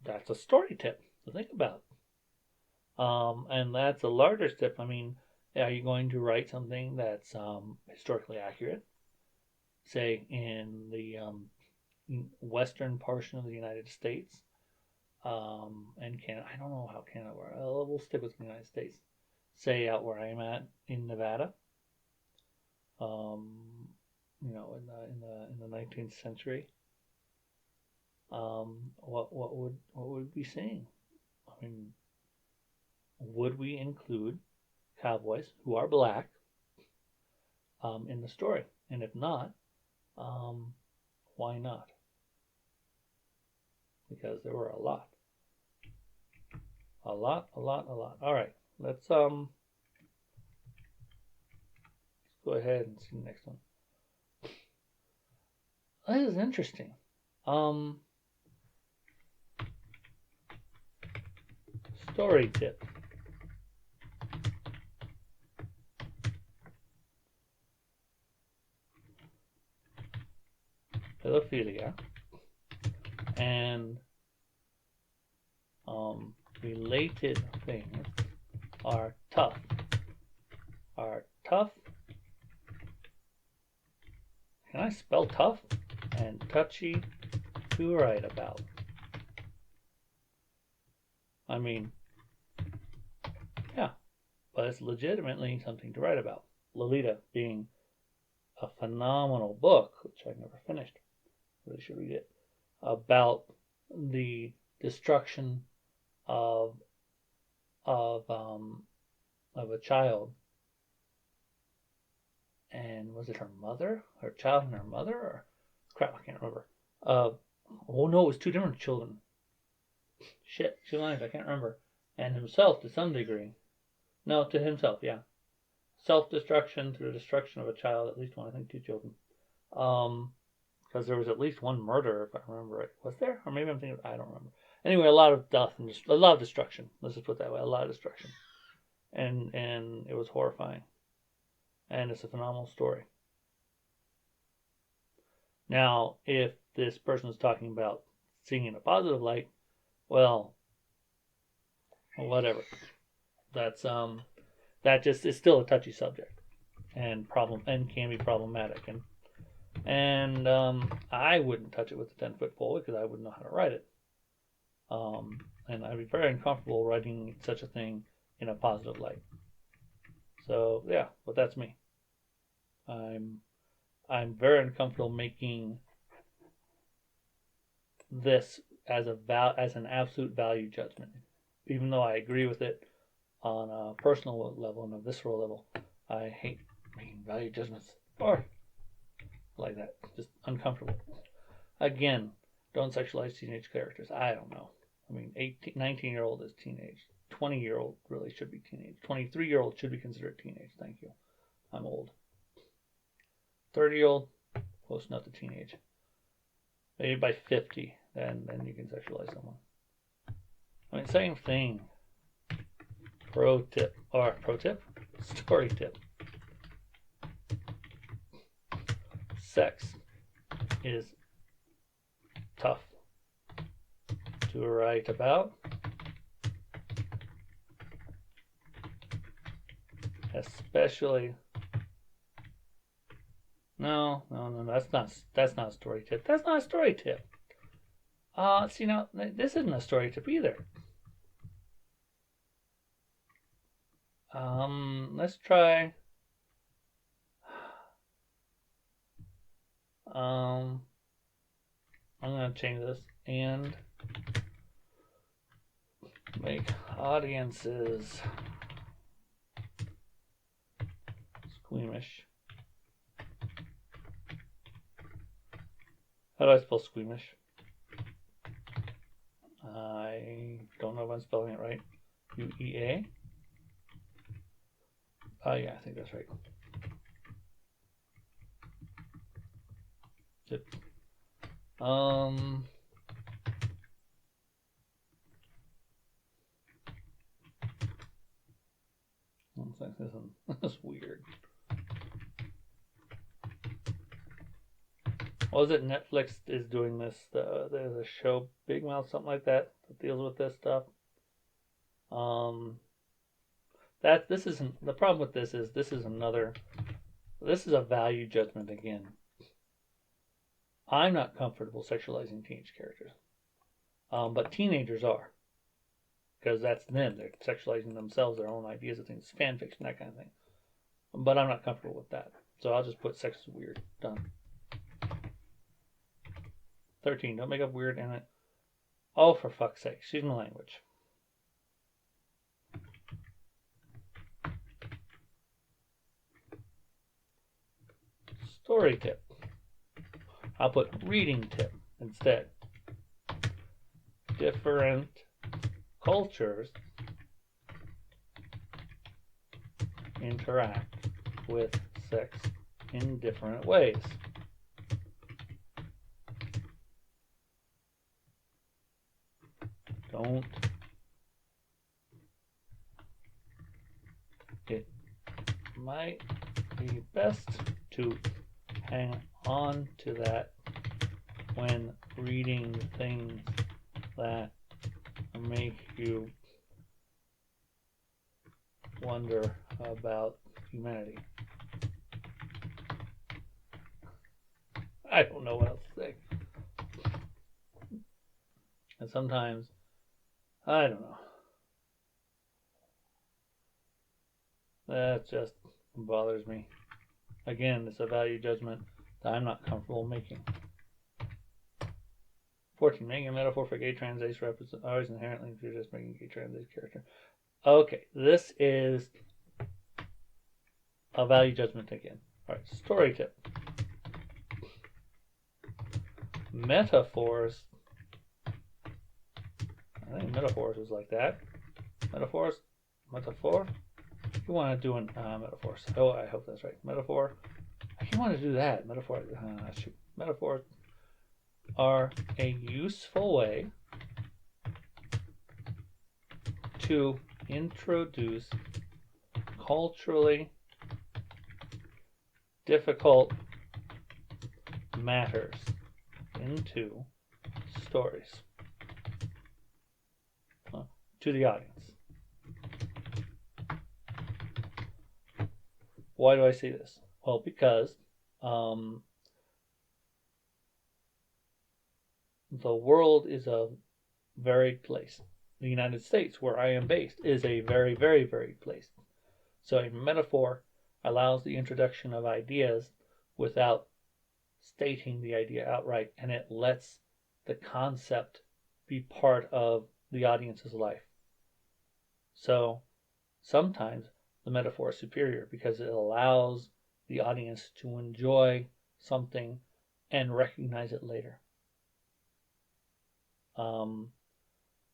that's a story tip to think about. And that's a larger tip. I mean, are you going to write something that's historically accurate? Say in the western portion of the United States, and Canada. I don't know how Canada works. We'll stick with the United States. Say out where I'm at in Nevada. In the 19th century. What would we be seeing? I mean, would we include cowboys who are black in the story? And if not, why not? Because there were a lot. All right, let's go ahead and see the next one. This is interesting. Story tip. Pedophilia and related things are tough. Can I spell tough? And touchy to write about. I mean, yeah, but it's legitimately something to write about. Lolita being a phenomenal book, which I never finished. Really should read it. About the destruction of a child. And was it her mother? Her child and her mother? Or crap, I can't remember. Oh no, it was two different children. Shit, two lines, I can't remember. And himself to some degree. No, to himself, yeah. Self-destruction through the destruction of a child, at least one, I think two children. because there was at least one murder, if I remember right. Was there? Or maybe I'm thinking, I don't remember. Anyway, a lot of death and a lot of destruction. Let's just put it that way. A lot of destruction. And it was horrifying. And it's a phenomenal story. Now, if this person is talking about seeing in a positive light, well, whatever. That's that just is still a touchy subject and can be problematic. And I wouldn't touch it with a 10-foot pole because I wouldn't know how to ride it. And I'd be very uncomfortable writing such a thing in a positive light. So yeah, but that's me. I'm very uncomfortable making this as an absolute value judgment, even though I agree with it on a personal level and a visceral level. I hate making value judgments or like that. Just uncomfortable. Again, don't sexualize teenage characters. I don't know. I mean, 19-year-old is teenage. 20-year-old really should be teenage. 23-year-old should be considered teenage. Thank you. I'm old. 30-year-old, close enough to teenage. Maybe by 50, then you can sexualize someone. I mean, same thing. Story tip. Sex is tough to write about, especially. No, that's not a story tip. That's not a story tip. See, now this isn't a story tip either. Let's try. I'm gonna change this and make audiences squeamish. How do I spell squeamish? I don't know if I'm spelling it right. UEA? Oh yeah, I think that's right. Tip. This is weird. Was it Netflix is doing this? There's a show, Big Mouth, something like that deals with this stuff. This isn't the problem with this is this is a value judgment again. I'm not comfortable sexualizing teenage characters, but teenagers are, because that's them. They're sexualizing themselves, their own ideas of things, fan fiction, that kind of thing. But I'm not comfortable with that, so I'll just put sex is weird. Done. 13. Don't make up weird in it. Oh, for fuck's sake. Excuse my language. Story tip. I'll put reading tip instead. Different cultures interact with sex in different ways. It might be best to hang on to that when reading things that make you wonder about humanity. I don't know what else to say. And sometimes, I don't know. That just bothers me. Again, it's a value judgment that I'm not comfortable making. 14. Making a metaphor for gay trans ace represents always inherently if you're just making a gay trans ace character. Okay, this is a value judgment again. Alright, story tip. Metaphors. I think metaphors is like that. Metaphor. You want to do an metaphors. Oh, I hope that's right. Metaphor. You want to do that. Metaphor. Shoot. Metaphor. are a useful way to introduce culturally difficult matters into stories to the audience. Why do I say this? Well, because the world is a varied place. The United States, where I am based, is a very, very varied place. So a metaphor allows the introduction of ideas without stating the idea outright, and it lets the concept be part of the audience's life. So sometimes the metaphor is superior because it allows the audience to enjoy something and recognize it later.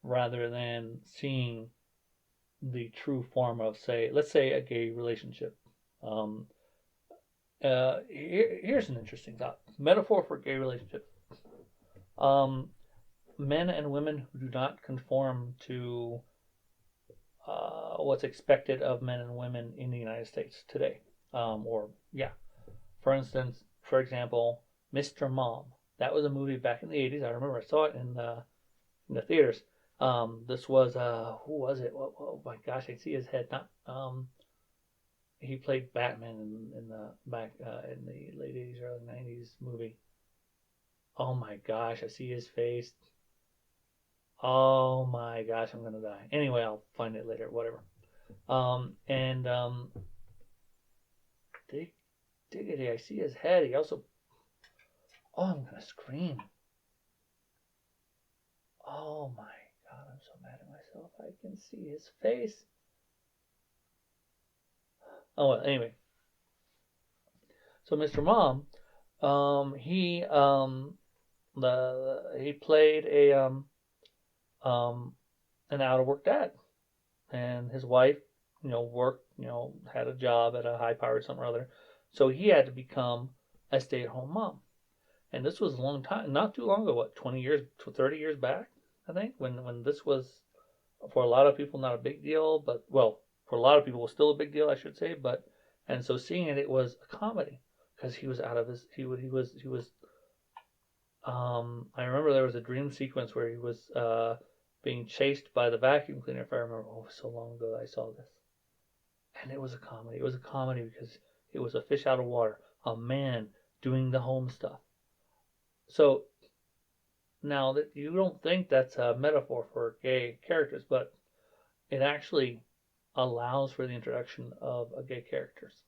Rather than seeing the true form of, say, let's say a gay relationship. Here's an interesting thought. Metaphor for gay relationship. Men and women who do not conform to what's expected of men and women in the United States today. For instance, for example, Mr. Mom. That was a movie back in the 80s. I remember I saw it in the theaters. This was who was it? Oh my gosh, I see his head. Not he played Batman in the in the late 80s, early 90s movie. Oh my gosh, I see his face. Oh my gosh, I'm gonna die. Anyway, I'll find it later. Whatever. Diggity, I see his head. He also. Oh, I'm gonna scream. Oh my God, I'm so mad at myself. I can see his face. Oh well, anyway. So Mr. Mom, he played an out of work dad, and his wife, worked, had a job at a high powered something or other, so he had to become a stay at home mom. And this was a long time, not too long ago. What, 20 years, 30 years back, I think, when this was for a lot of people not a big deal, but well, for a lot of people it was still a big deal, I should say. But and so seeing it was a comedy because he was out of his he was. I remember there was a dream sequence where he was being chased by the vacuum cleaner. If I remember, oh, so long ago I saw this, and it was a comedy. It was a comedy because it was a fish out of water, a man doing the home stuff. So now that you don't think that's a metaphor for gay characters, but it actually allows for the introduction of gay characters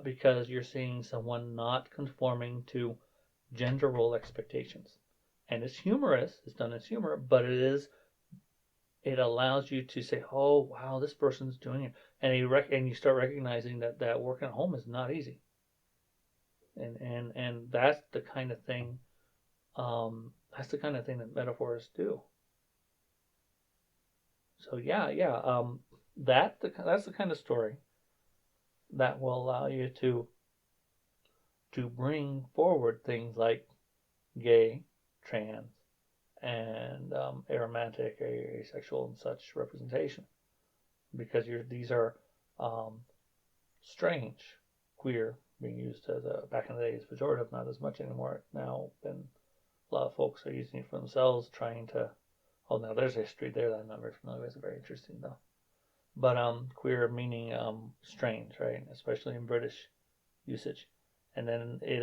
because you're seeing someone not conforming to gender role expectations, and it's humorous. It's done as humor, but it allows you to say, "Oh wow, this person's doing it," and you start recognizing that working at home is not easy, and that's the kind of thing. That's the kind of thing that metaphors do. So yeah. That's the kind of story that will allow you to bring forward things like gay, trans, and aromantic, asexual, and such representation, because these are strange, queer, being used as back in the day as pejorative, not as much anymore now. And a lot of folks are using it for themselves, trying to. Oh, now there's history there that I'm not very familiar with. It's very interesting though. But queer meaning strange, right? Especially in British usage. And then it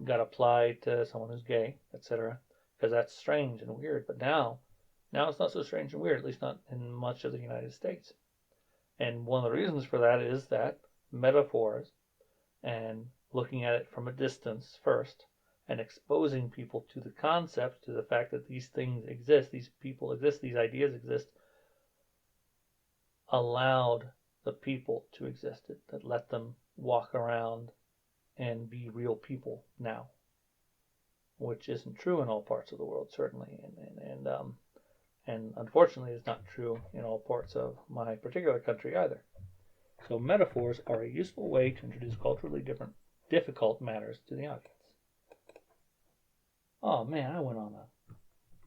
got applied to someone who's gay, etc. Because that's strange and weird. But now it's not so strange and weird, at least not in much of the United States. And one of the reasons for that is that metaphors and looking at it from a distance first and exposing people to the concept, to the fact that these things exist, these people exist, these ideas exist, allowed the people to exist, that let them walk around and be real people now, which isn't true in all parts of the world, certainly, and unfortunately is not true in all parts of my particular country either. So metaphors are a useful way to introduce culturally difficult matters to the audience. Oh man, I went on a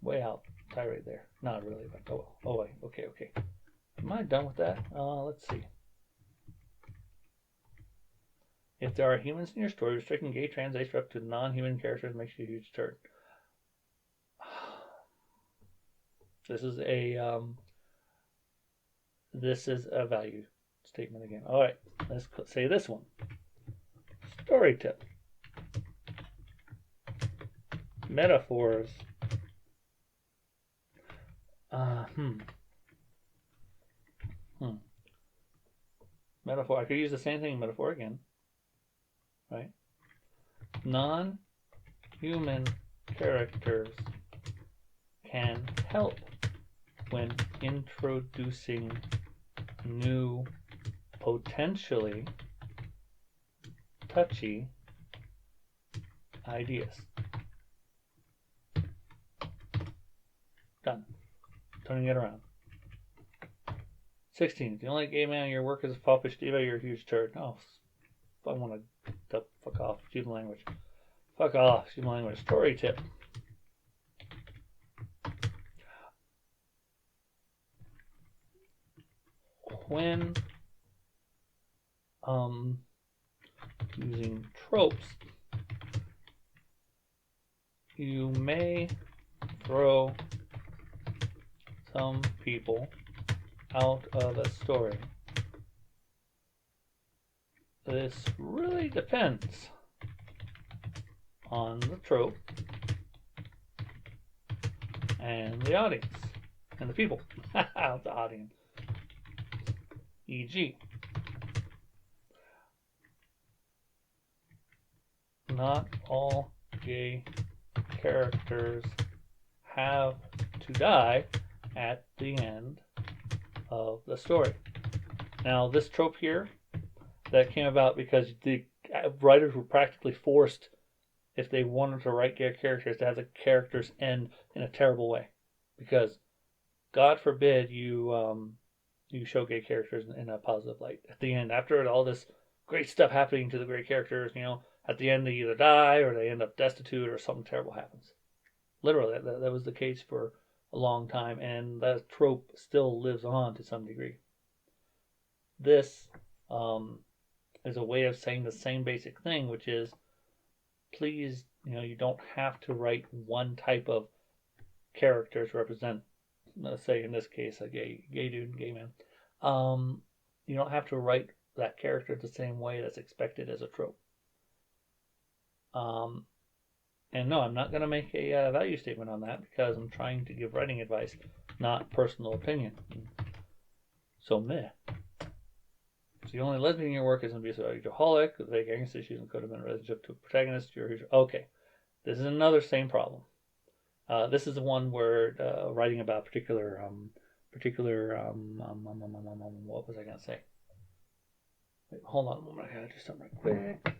way out tirade there. Not really, but oh well. Oh wait, okay. Am I done with that? Let's see. If there are humans in your story, restricting gay, trans, asexual up to non-human characters makes you a huge turd. This is a value statement again. All right, let's say this one. Story tip. Metaphors. Metaphor. I could use the same thing. Metaphor again. Right. Non-human characters can help when introducing new, potentially touchy ideas. Done. Turning it around. 16. If the only gay man in your work is a foppish diva, you're a huge turd. Oh, I want to fuck off. Student language. Fuck off. Student language. Story tip. When using tropes, you may throw some people out of a story. This really depends on the trope and the audience and the people. The audience. E.g., not all gay characters have to die at the end of the story. Now, this trope here, that came about because the writers were practically forced, if they wanted to write gay characters, to have the characters end in a terrible way. Because, God forbid, you show gay characters in a positive light. At the end, after all this great stuff happening to the great characters, at the end they either die or they end up destitute or something terrible happens. Literally, that was the case for a long time, and that trope still lives on to some degree. This is a way of saying the same basic thing, which is, please, you don't have to write one type of character to represent, let's say in this case, a gay dude, gay man. You don't have to write that character the same way that's expected as a trope. And no, I'm not going to make a value statement on that because I'm trying to give writing advice, not personal opinion. So meh. So the only lesbian in your work is an abusive alcoholic with vague angst issues and codependent relationship to a protagonist. Okay, this is another same problem. This is the one where writing about particular what was I gonna say? Wait, hold on a moment. I gotta do something right quick.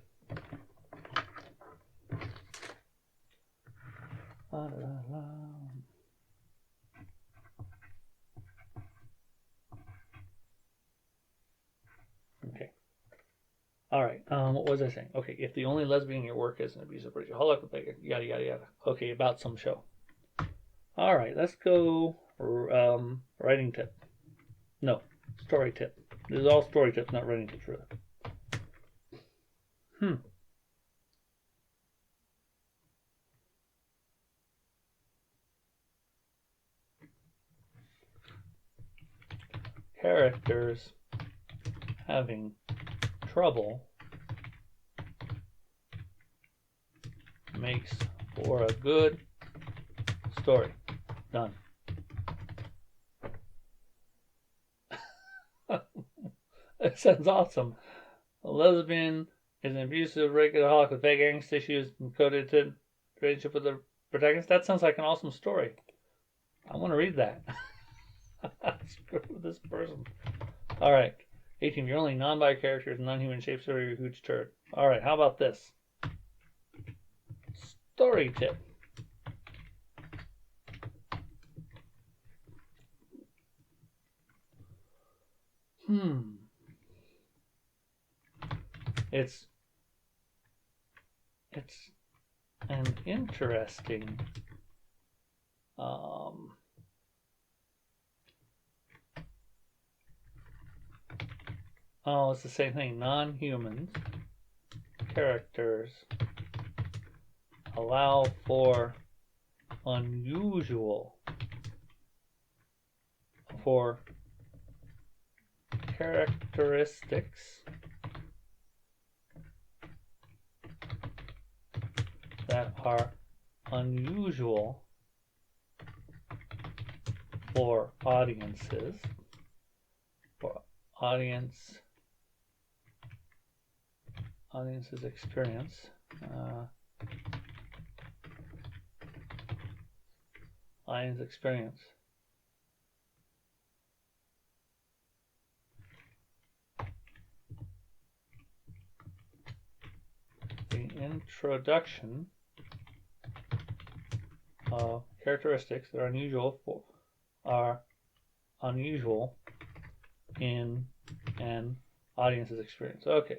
Okay. All right. What was I saying? Okay. If the only lesbian in your work is an abusive alcoholic, yada yada yada. Okay, about some show. All right. Let's go. Writing tip. No, story tip. This is all story tips, not writing tips, really. Characters having trouble makes for a good story. Done. That sounds awesome. A lesbian is an abusive alcoholic with vague angst issues and coded to relationship with the protagonist. That sounds like an awesome story. I want to read that. Screw this person. Alright. 18. Your only non-bi characters, non-human shapes, or you're a huge turd. Alright, how about this? Story tip. It's an interesting it's the same thing. Non-humans characters allow for unusual characteristics that are unusual for audiences, audience's experience. Audience experience. The introduction of characteristics that are unusual in an audience's experience. Okay.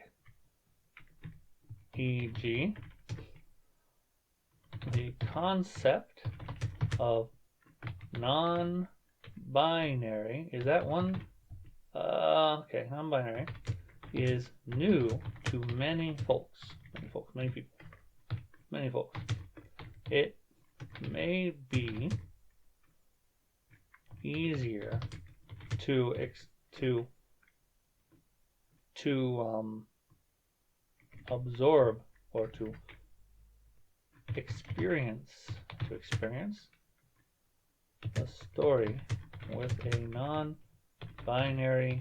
E.g., the concept of non-binary, is that one? Okay, non-binary is new to many folks. Many people. Many folks. It may be easier to absorb or to experience a story with a non-binary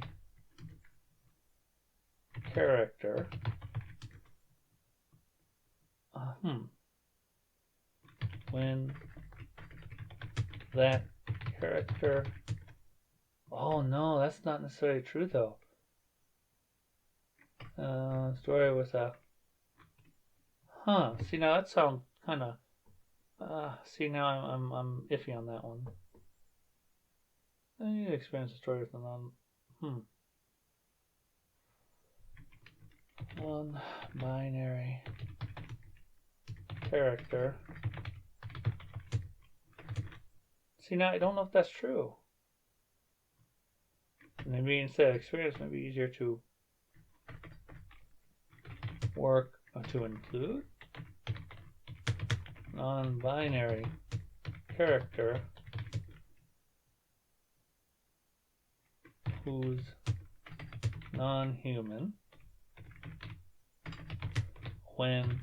character when that character, oh no, that's not necessarily true though. Story with a, see, now that sounds kind of, see, now I'm iffy on that one. I need to experience a story with a non-binary character. See, now I don't know if that's true. Maybe instead of experience, maybe easier to work to include non-binary character who's non-human when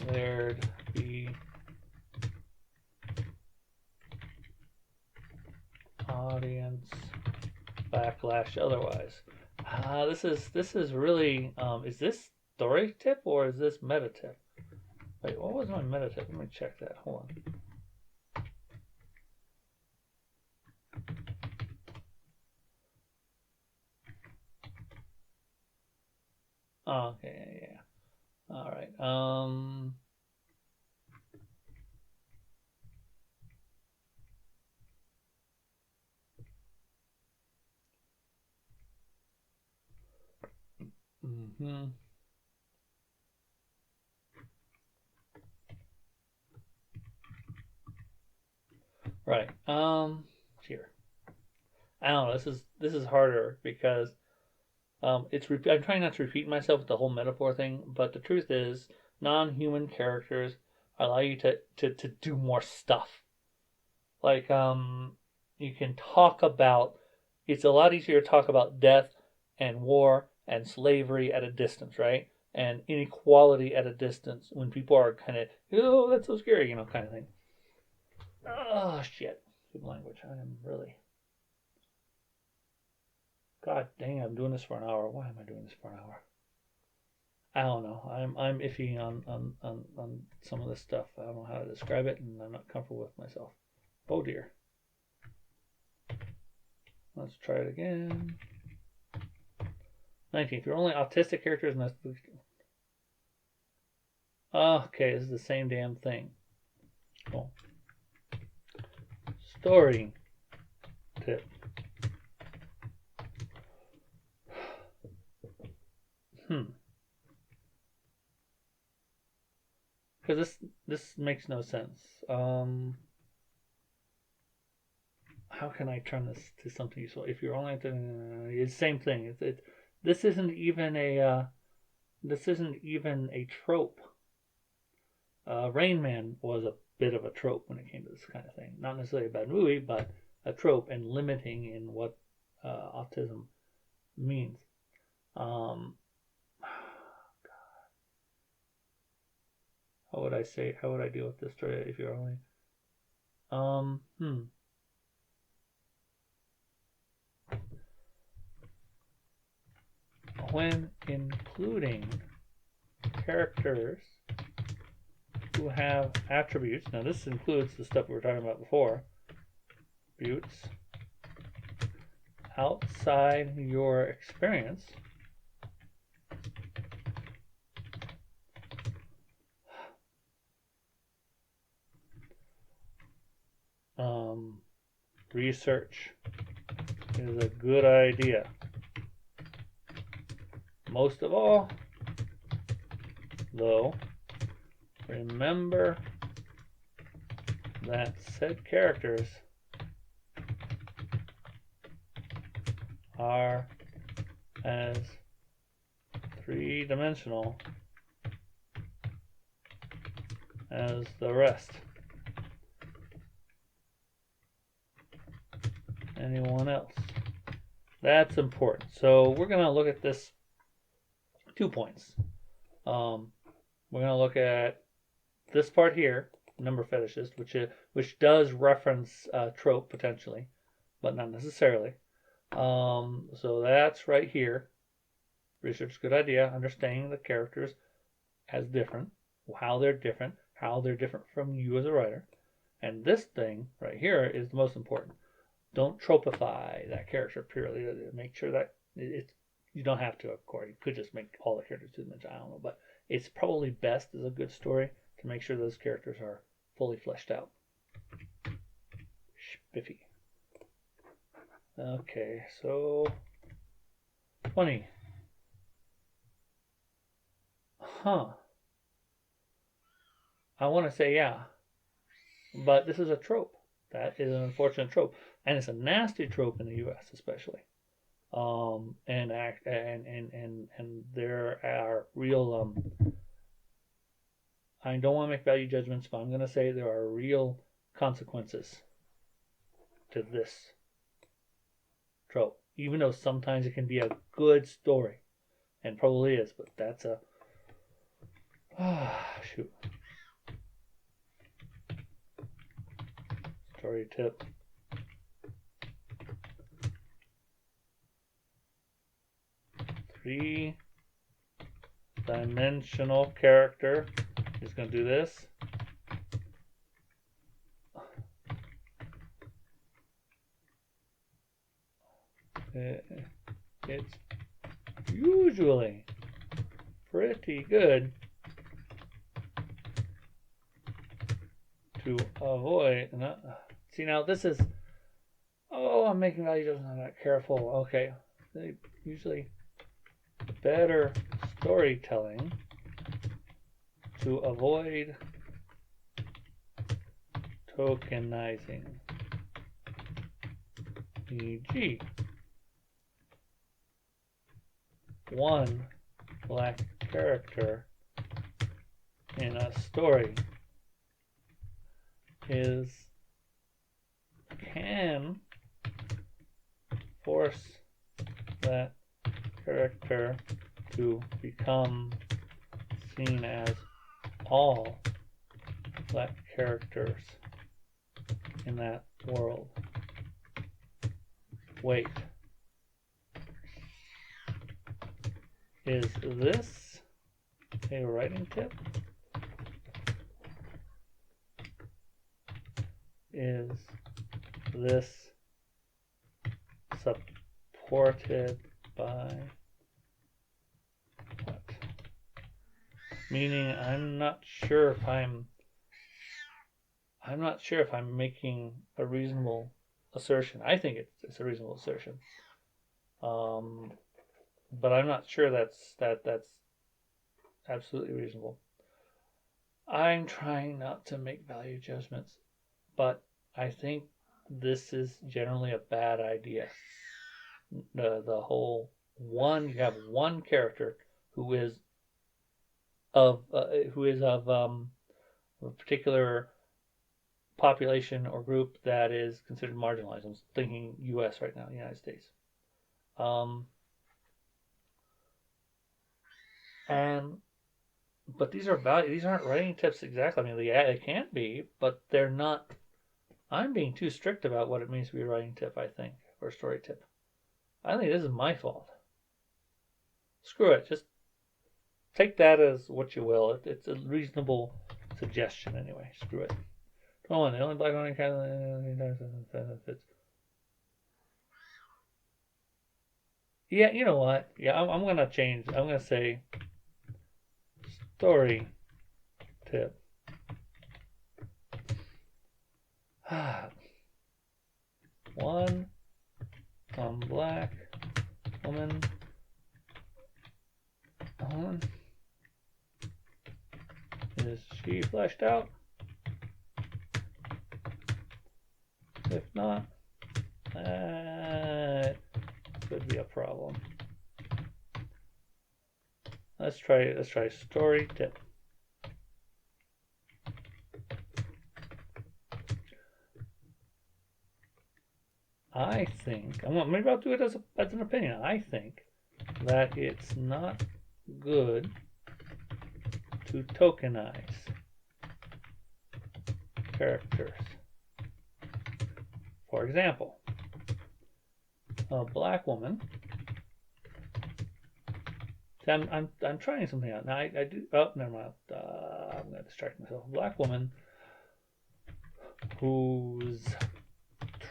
there'd be audience backlash otherwise. This is really, is this story tip or is this meta tip? Wait, what was my meta tip? Let me check that. Hold on. Oh, okay, yeah. All right. Right. Here. I don't know. This is harder because I'm trying not to repeat myself with the whole metaphor thing, but the truth is, non-human characters allow you to do more stuff. Like you can talk about. It's a lot easier to talk about death and war and slavery at a distance, right? And inequality at a distance when people are kind of, oh, that's so scary, kind of thing. Oh, shit. Good language. I am really. God dang, I'm doing this for an hour. Why am I doing this for an hour? I don't know. I'm iffy on some of this stuff. I don't know how to describe it, and I'm not comfortable with myself. Oh dear. Let's try it again. 19. If you're only autistic characters, okay, this is the same damn thing. Cool. Story tip. because this makes no sense. How can I turn this to something useful? If you're only it's the same thing. This isn't even a trope. Rain Man was a bit of a trope when it came to this kind of thing. Not necessarily a bad movie, but a trope and limiting in what autism means. How would I say? How would I deal with this story if you're only? When including characters who have attributes, now this includes the stuff we were talking about before, attributes outside your experience, research is a good idea. Most of all, though, remember that said characters are as three-dimensional as the rest. Anyone else? That's important. So we're going to look at this 2 points. We're going to look at this part here, number fetishist, which does reference trope potentially, but not necessarily. So that's right here. Research is a good idea. Understanding the characters as different, how they're different from you as a writer. And this thing right here is the most important. Don't tropify that character purely. Make sure that you don't have to, of course. You could just make all the characters two-dimensional. I don't know, but it's probably best as a good story to make sure those characters are fully fleshed out. Spiffy. Okay, so 20. I want to say yeah, but this is a trope. That is an unfortunate trope, and it's a nasty trope in the U.S. especially. And there are real. I don't want to make value judgments, but I'm going to say there are real consequences to this trope, even though sometimes it can be a good story, and probably is, but that's a shoot. Story tip. Three-dimensional character is going to do this. It's usually pretty good to avoid. See, now this is. Oh, I'm making value judgments. I'm not careful. Okay, usually better storytelling to avoid tokenizing, e.g. one black character in a story can force that character to become seen as all black characters in that world. Wait. Is this a writing tip? Is this supported by what? Meaning I'm not sure if I'm making a reasonable assertion. I think it's a reasonable assertion. But I'm not sure that's absolutely reasonable. I'm trying not to make value judgments, but I think this is generally a bad idea. The whole one, you have one character who is of a particular population or group that is considered marginalized. I'm thinking U.S. right now, United States. Um, and but these are value. These aren't writing tips exactly. I mean, they can be, but they're not. I'm being too strict about what it means to be a writing tip. I think, or a story tip. I think this is my fault. Screw it. Just take that as what you will. It's a reasonable suggestion anyway. Screw it. Come on, the only black one kind of fits. Yeah, you know what? Yeah, I'm gonna change. I'm gonna say story tip. One black woman. Is she fleshed out? If not, that could be a problem. Let's try story tip. I think maybe I'll do it as an opinion. I think that it's not good to tokenize characters. For example, a black woman. See, I'm trying something out now. I do. Oh, never mind. I'm gonna distract myself. A black woman whose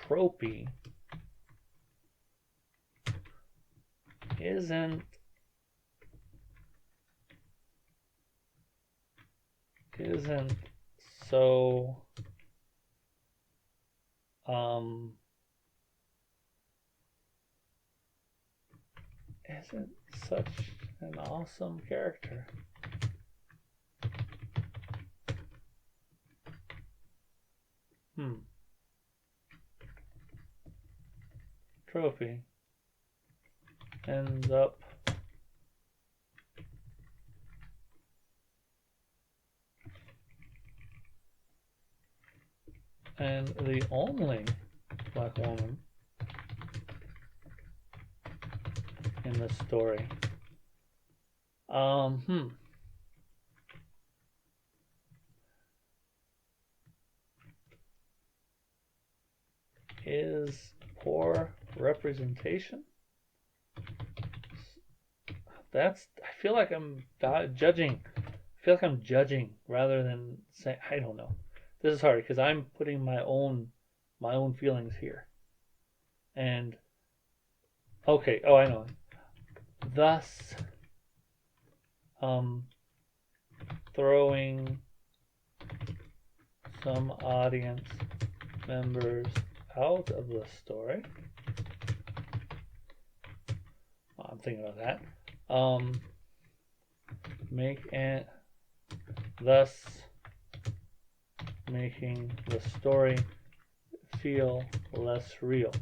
tropey isn't so isn't such an awesome character. Trophy ends up and the only black woman in the story. Is poor representation. I feel like I'm judging. I feel like I'm judging rather than saying. I don't know. This is hard because I'm putting my own feelings here. And okay, I know. Thus, throwing some audience members out of the story. I'm thinking about that. Thus making the story feel less real.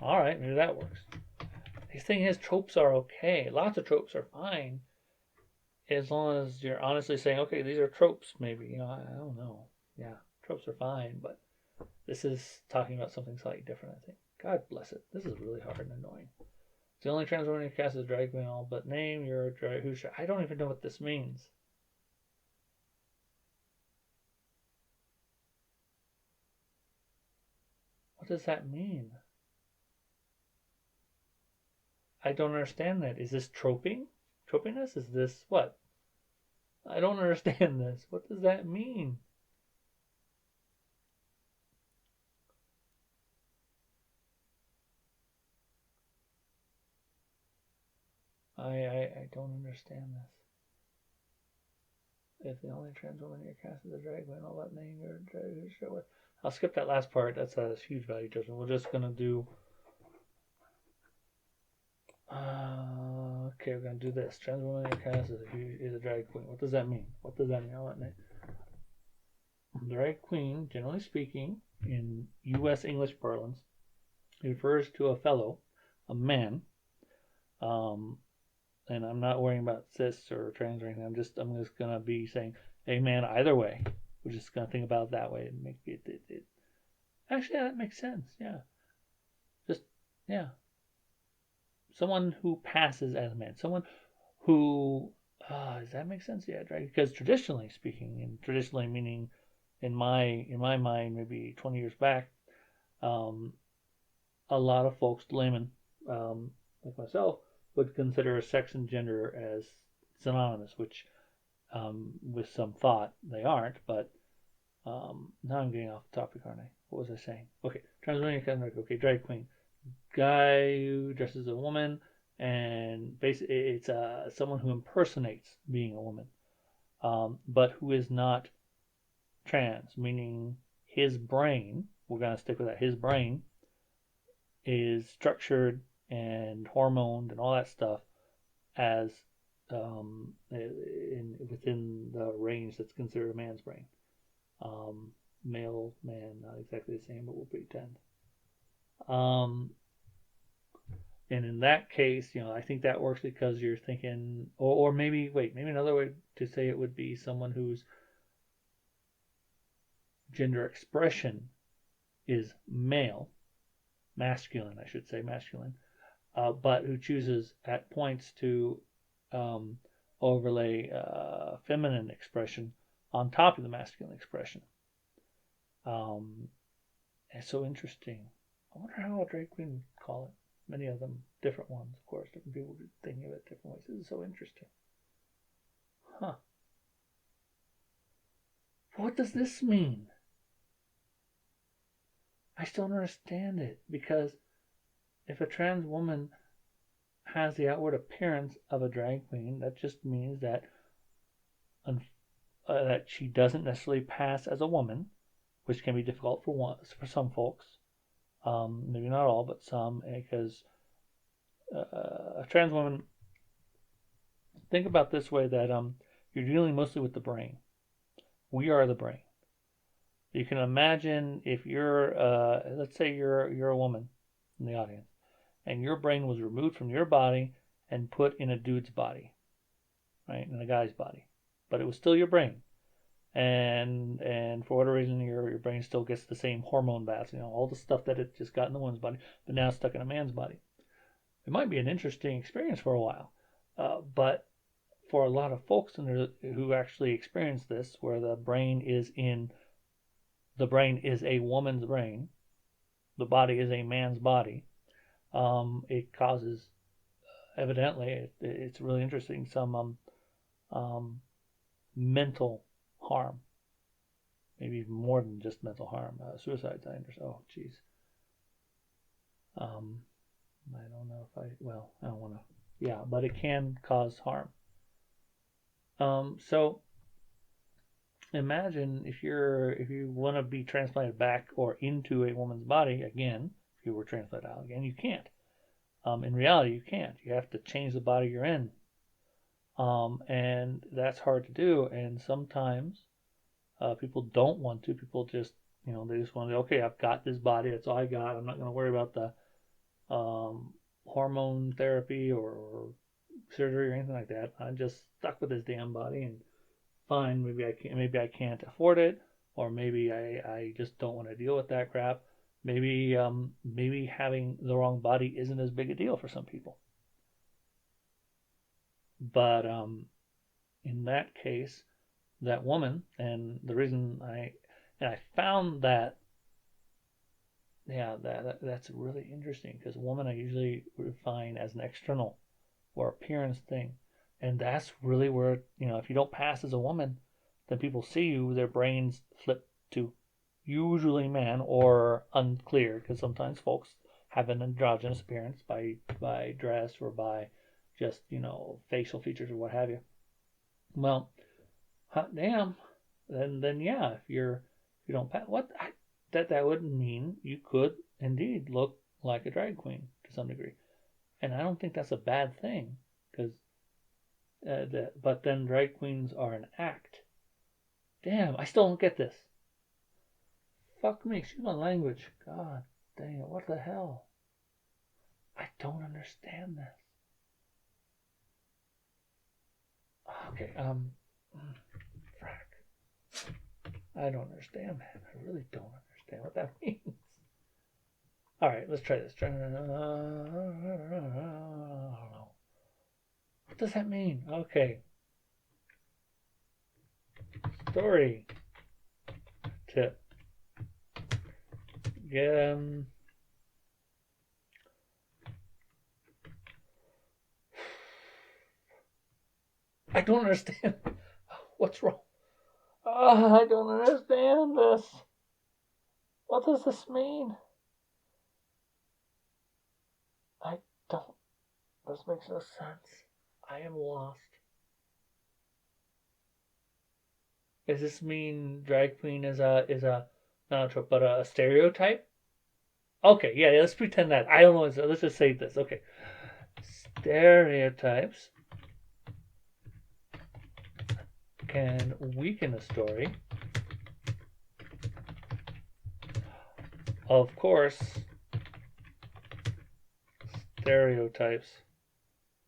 All right, maybe that works. The thing is, tropes are okay. Lots of tropes are fine, as long as you're honestly saying, okay, these are tropes. Maybe I don't know. Yeah, tropes are fine, but this is talking about something slightly different. I think. God bless it. This is really hard and annoying. The only trans woman in your cast is drag queen, all but name. You're a drag. Who's? I don't even know what this means. What does that mean? I don't understand that. Is this troping? Tropiness? Is this what? I don't understand this. What does that mean? I don't understand this. If the only trans woman in your cast is a drag queen, all that name your drag show it. I'll skip that last part. That's a huge value judgment. We're just gonna do okay, we're gonna do this. Trans woman cast is a drag queen. What does that mean? What does that mean? Drag queen, generally speaking, in U.S. English parlance, refers to a fellow, a man, and I'm not worrying about cis or trans or anything. I'm just gonna be saying a man either way. We're just gonna think about it that way and make it. Actually, yeah, that makes sense. Yeah, just yeah. Someone who passes as a man. Someone who does that make sense? Yeah, right. Because traditionally speaking, and traditionally meaning in my mind, maybe 20 years back, a lot of folks, laymen like myself, would consider sex and gender as synonymous, which with some thought they aren't. But now I'm getting off the topic, aren't I? What was I saying? Okay, transgender. Okay, drag queen, guy who dresses as a woman, and basically it's someone who impersonates being a woman, but who is not trans, meaning his brain. We're gonna stick with that. His brain is structured and hormoned and all that stuff as within the range that's considered a man's brain. Male, man, not exactly the same, but we'll pretend. And in that case, I think that works because you're thinking, or maybe another way to say it would be someone whose gender expression is male, masculine, I should say, masculine, but who chooses at points to overlay feminine expression on top of the masculine expression. It's so interesting. I wonder how a drag queen would call it. Many of them, different ones, of course. Different people would be thinking of it different ways. This is so interesting. Huh. What does this mean? I still don't understand it, because if a trans woman has the outward appearance of a drag queen, that just means that that she doesn't necessarily pass as a woman, which can be difficult for some folks. Maybe not all, but some, because a trans woman, think about this way, that you're dealing mostly with the brain. We are the brain. You can imagine if you're, let's say you're a woman in the audience, and your brain was removed from your body and put in a dude's body, right, in a guy's body, but it was still your brain, and for whatever reason your brain still gets the same hormone baths, all the stuff that it just got in the woman's body, but now it's stuck in a man's body. It might be an interesting experience for a while, but for a lot of folks who actually experience this, where the brain is a woman's brain, the body is a man's body, it causes, evidently, it's really interesting, some mental harm, maybe even more than just mental harm, suicides. I understand. Oh, jeez. I don't know if I don't want to. Yeah, but it can cause harm. So imagine if you want to be transplanted back or into a woman's body again. If you were transplanted out again, you can't. In reality, you can't. You have to change the body you're in, and that's hard to do. And sometimes people don't want to. People just they just want to. Okay, I've got this body. That's all I got. I'm not going to worry about the hormone therapy or surgery or anything like that. I'm just stuck with this damn body, and fine. Maybe I can't afford it, or maybe I just don't want to deal with that crap. Maybe having the wrong body isn't as big a deal for some people. But in that case, that woman, and the reason I found that, yeah, that's really interesting, because woman I usually define as an external or appearance thing, and that's really where if you don't pass as a woman, then people see you, their brains flip to usually man or unclear, because sometimes folks have an androgynous appearance by dress or by just facial features or what have you. Well, hot damn, then yeah, if you don't pass, that would mean you could indeed look like a drag queen to some degree, and I don't think that's a bad thing. because but then drag queens are an act. Damn, I still don't get this. Fuck me, excuse my language. God dang it, what the hell? I don't understand this. Okay, frack. I don't understand that. I really don't understand what that means. Alright, let's try this. I don't know. What does that mean? Okay. Story tip. I don't understand. What's wrong? I don't understand this. What does this mean? I don't. This makes no sense. I am lost. Does this mean drag queen is a not a trope but a stereotype? Okay, yeah, let's pretend that. I don't know. Let's just say this. Okay, stereotypes can weaken a story. Of course, stereotypes.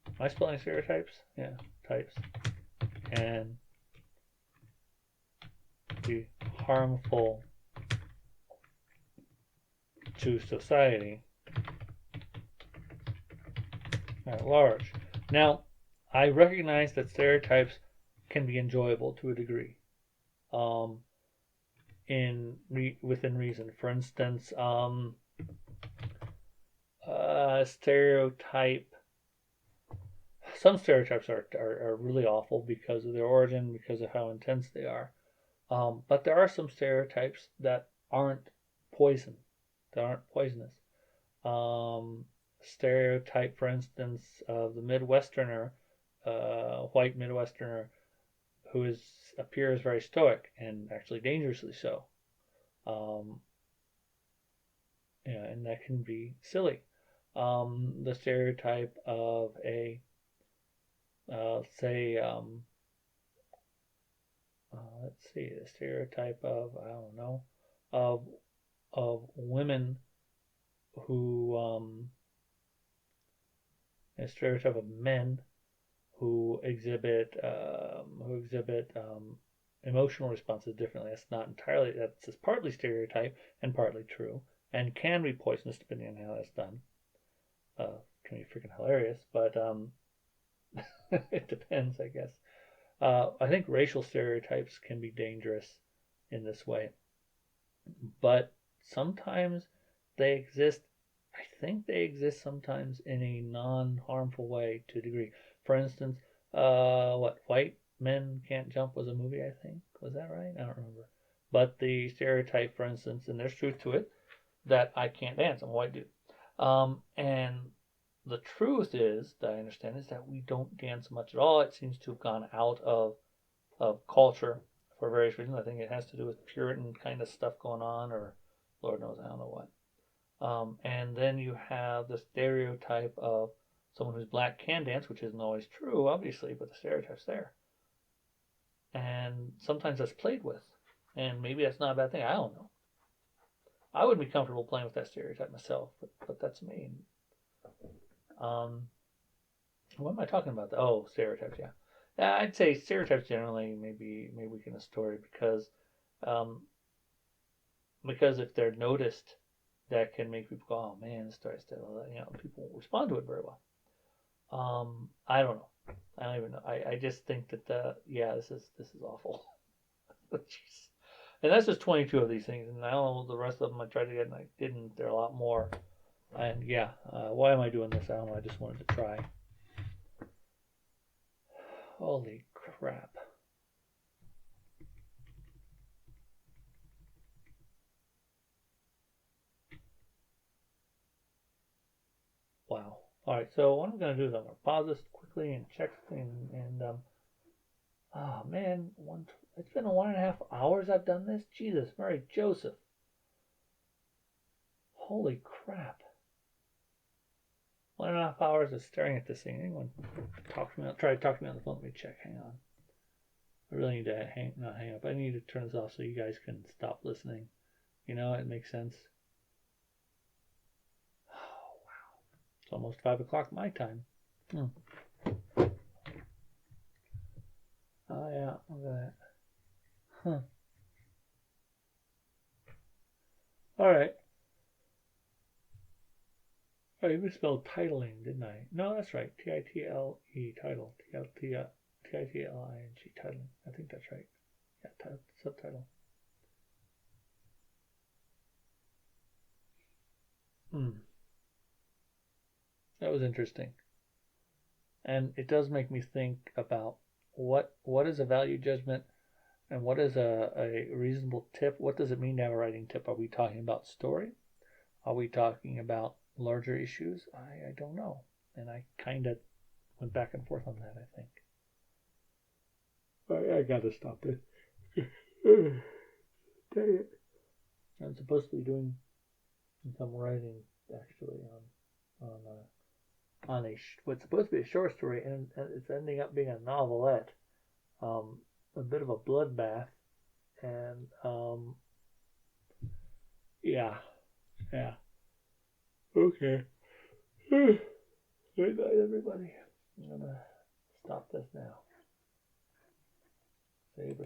Am I spelling stereotypes? Yeah, types can be harmful to society at large. Now, I recognize that stereotypes can be enjoyable to a degree, within reason. For instance, stereotype. Some stereotypes are really awful because of their origin, because of how intense they are. But there are some stereotypes that aren't poison, that aren't poisonous. Stereotype, for instance, of the Midwesterner, white Midwesterner, who appears very stoic and actually dangerously so. And that can be silly. The stereotype of a, say, let's see, the stereotype of, I don't know, of women who, a stereotype of men who exhibit emotional responses differently. That's not entirely, that's partly stereotype and partly true, and can be poisonous depending on how that's done. Can be freaking hilarious, but it depends, I guess. I think racial stereotypes can be dangerous in this way, but sometimes they exist. I think they exist sometimes in a non-harmful way to a degree. For instance, white men can't jump was a movie, I think. Was that right? I don't remember. But the stereotype, for instance, and there's truth to it, that I can't dance. I'm a white dude. And the truth is, that I understand, is that we don't dance much at all. It seems to have gone out of culture for various reasons. I think it has to do with Puritan kind of stuff going on, or Lord knows, I don't know what. And then you have the stereotype of someone who's black can dance, which isn't always true, obviously, but the stereotype's there. And sometimes that's played with. And maybe that's not a bad thing. I don't know. I wouldn't be comfortable playing with that stereotype myself, but that's me. What am I talking about? Oh, stereotypes, yeah. I'd say stereotypes generally maybe weaken a story because if they're noticed, that can make people go, oh man, this story's still, people won't respond to it very well. I don't know. I don't even know. I just think that this is awful. Jeez. And that's just 22 of these things, and I don't know the rest of them I tried to get and I didn't. There are a lot more. And yeah, why am I doing this? I don't know. I just wanted to try. Holy crap. Wow. Alright, so what I'm going to do is I'm going to pause this quickly and check and oh man, it's been 1.5 hours I've done this? Jesus, Mary Joseph. Holy crap. Well, 1.5 hours of staring at this thing. Anyone try to talk to me on the phone? Let me check. Hang on. I really need to not hang up. I need to turn this off so you guys can stop listening. You know, it makes sense. Oh, wow. It's almost 5 o'clock my time. Oh, yeah. Look at that. Huh. All right. I misspelled titling, didn't I? No, that's right. T-I-T-L-E, title. T-I-T-L-I-N-G, titling. I think that's right. Yeah, subtitle. That was interesting. And it does make me think about what is a value judgment and what is a reasonable tip. What does it mean to have a writing tip? Are we talking about story? Are we talking about larger issues? I don't know. And I kind of went back and forth on that, I think. I gotta stop this. Dang it. I'm supposed to be doing some writing, actually, on what's supposed to be a short story, and it's ending up being a novelette. A bit of a bloodbath, and yeah. Okay. Good night, everybody. I'm gonna stop this now. Save it.